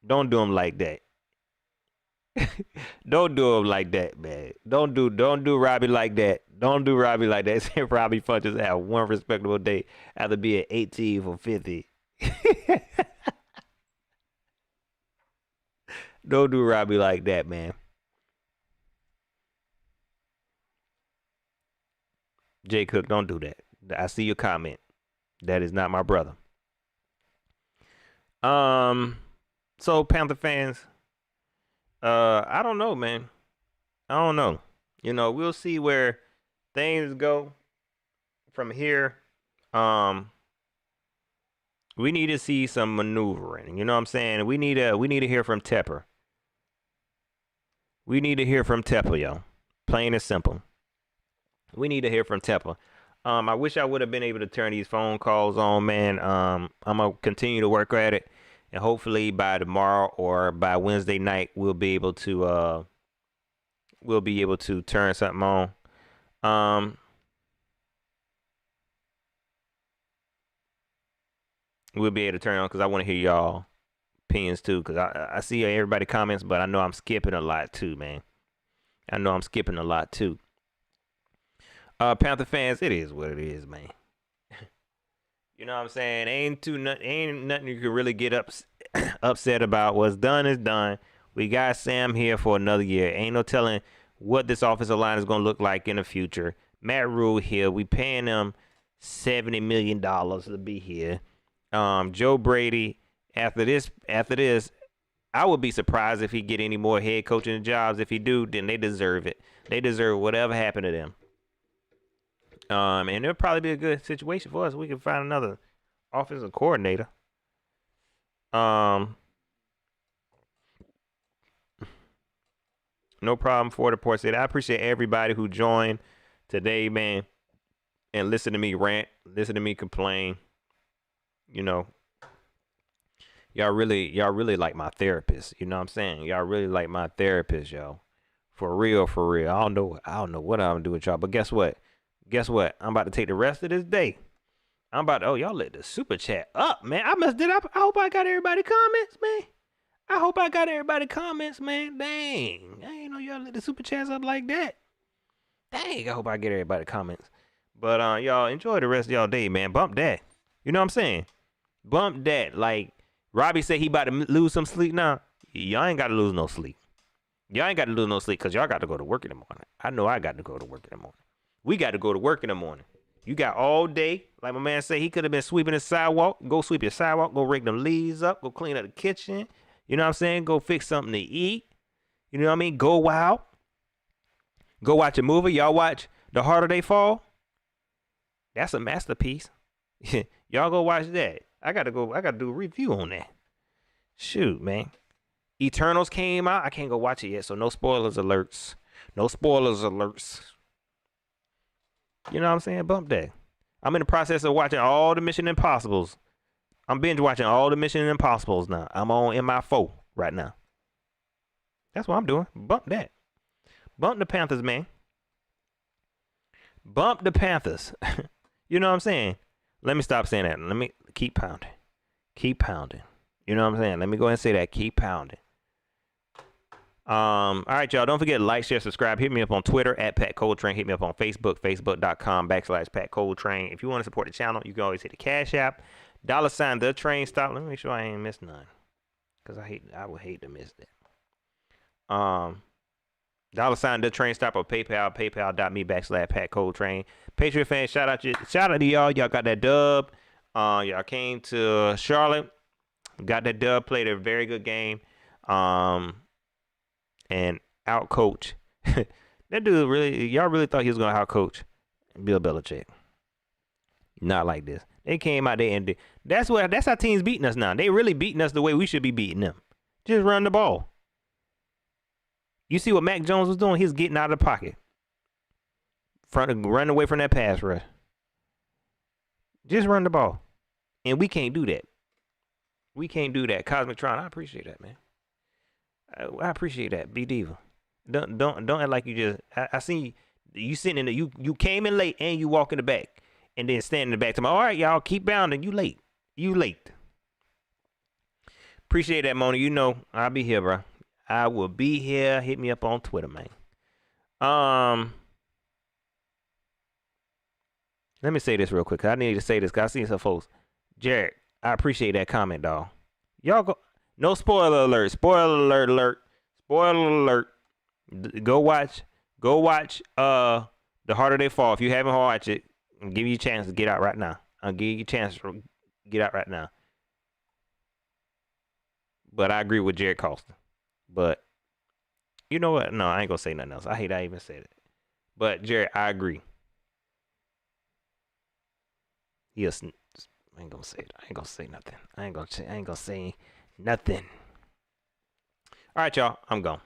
don't do him like that. Don't do him like that, man. Don't do Robbie like that. Don't do Robbie like that. Say Robbie Funches have one respectable day after being 18 for 50. Don't do Robbie like that, man. Jay Cook, don't do that. I see your comment. That is not my brother. So Panther fans, I don't know, man. I don't know. We'll see where things go from here. We need to see some maneuvering. You know what I'm saying? We need to hear from Tepper. We need to hear from Tepper, yo. Plain and simple. We need to hear from Tepper. I wish I would have been able to turn these phone calls on, man. I'm gonna continue to work at it, and hopefully by tomorrow or by Wednesday night, we'll be able to turn something on. We'll be able to turn on because I want to hear y'all opinions too. Because I see everybody comments, but I know I'm skipping a lot too, man. I know I'm skipping a lot too. Panther fans, it is what it is, man. You know what I'm saying? Ain't nothing you can really get upset about. What's done is done. We got Sam here for another year. Ain't no telling what this offensive line is gonna look like in the future. Matt Rule here. We paying him $70 million to be here. Joe Brady. After this, I would be surprised if he get any more head coaching jobs. If he do, then they deserve it. They deserve whatever happened to them. And it'll probably be a good situation for us. We can find another offensive coordinator. No problem for the port city. I appreciate everybody who joined today, man, and listen to me rant, listen to me complain. You know, y'all really like my therapist. You know what I'm saying? Y'all really like my therapist, yo. For real, for real. I don't know what I'm gonna do with y'all, but guess what? I'm about to take the rest of this day. Y'all let the super chat up, man. I hope I got everybody comments, man. Dang. I ain't know y'all let the super chats up like that. Dang, I hope I get everybody comments. But y'all enjoy the rest of y'all day, man. Bump that. You know what I'm saying? Bump that. Like Robbie said he about to lose some sleep now. Y'all ain't gotta lose no sleep. Y'all ain't gotta lose no sleep because y'all got to go to work in the morning. I know I got to go to work in the morning. We got to go to work in the morning. You got all day. Like my man said, he could have been sweeping the sidewalk. Go sweep your sidewalk. Go rake them leaves up. Go clean up the kitchen. You know what I'm saying? Go fix something to eat. You know what I mean? Go wild. Go watch a movie. Y'all watch The Harder They Fall? That's a masterpiece. Y'all go watch that. I gotta do a review on that. Shoot, man. Eternals came out. I can't go watch it yet, so no spoilers alerts. No spoilers alerts. You know what I'm saying? Bump that. I'm in the process of watching all the Mission Impossibles. I'm binge watching all the Mission Impossibles now. I'm on MI4 right now. That's what I'm doing. Bump that. Bump the Panthers, man. Bump the Panthers. You know what I'm saying? Let me stop saying that. Let me keep pounding. Keep pounding. You know what I'm saying? Let me go ahead and say that. Keep pounding. All right, y'all. Don't forget to like, share, subscribe. Hit me up on Twitter at Pat Coltrane. Hit me up on Facebook, facebook.com/Pat Coltrane. If you want to support the channel, you can always hit the Cash App. $ the train stop. Let me make sure I ain't missed none. Because I would hate to miss that. $ the train stop or PayPal, paypal.me/Pat Coltrane. Patriot fans, shout out to y'all. Y'all got that dub. Y'all came to Charlotte. Got that dub, played a very good game. And out coach. That dude y'all really thought he was gonna out coach Bill Belichick. Not like this. They came out there and that's how teams beating us now. They really beating us the way we should be beating them. Just run the ball. You see what Mac Jones was doing? He's getting out of the pocket. Running away from that pass rush. Just run the ball. And we can't do that. We can't do that. Cosmic Tron, I appreciate that, man. I appreciate that. B Diva. Don't act like you just. I see you sitting in the. You came in late and you walk in the back and then stand in the back. To my, all right, y'all keep bounding. You late. Appreciate that, Mona. You know I'll be here, bro. I will be here. Hit me up on Twitter, man. Let me say this real quick. I need to say this because I seen some folks. Jared, I appreciate that comment, dog. Y'all go. No spoiler alert. Spoiler alert. Go watch. The Harder They Fall. If you haven't watched it, I'll give you a chance to get out right now. But I agree with Jared Costin. But you know what? No, I ain't gonna say nothing else. I hate I even said it. But Jared, I agree. Yes, I ain't gonna say it. I ain't gonna say nothing. I ain't gonna say nothing. All right, y'all. I'm gone.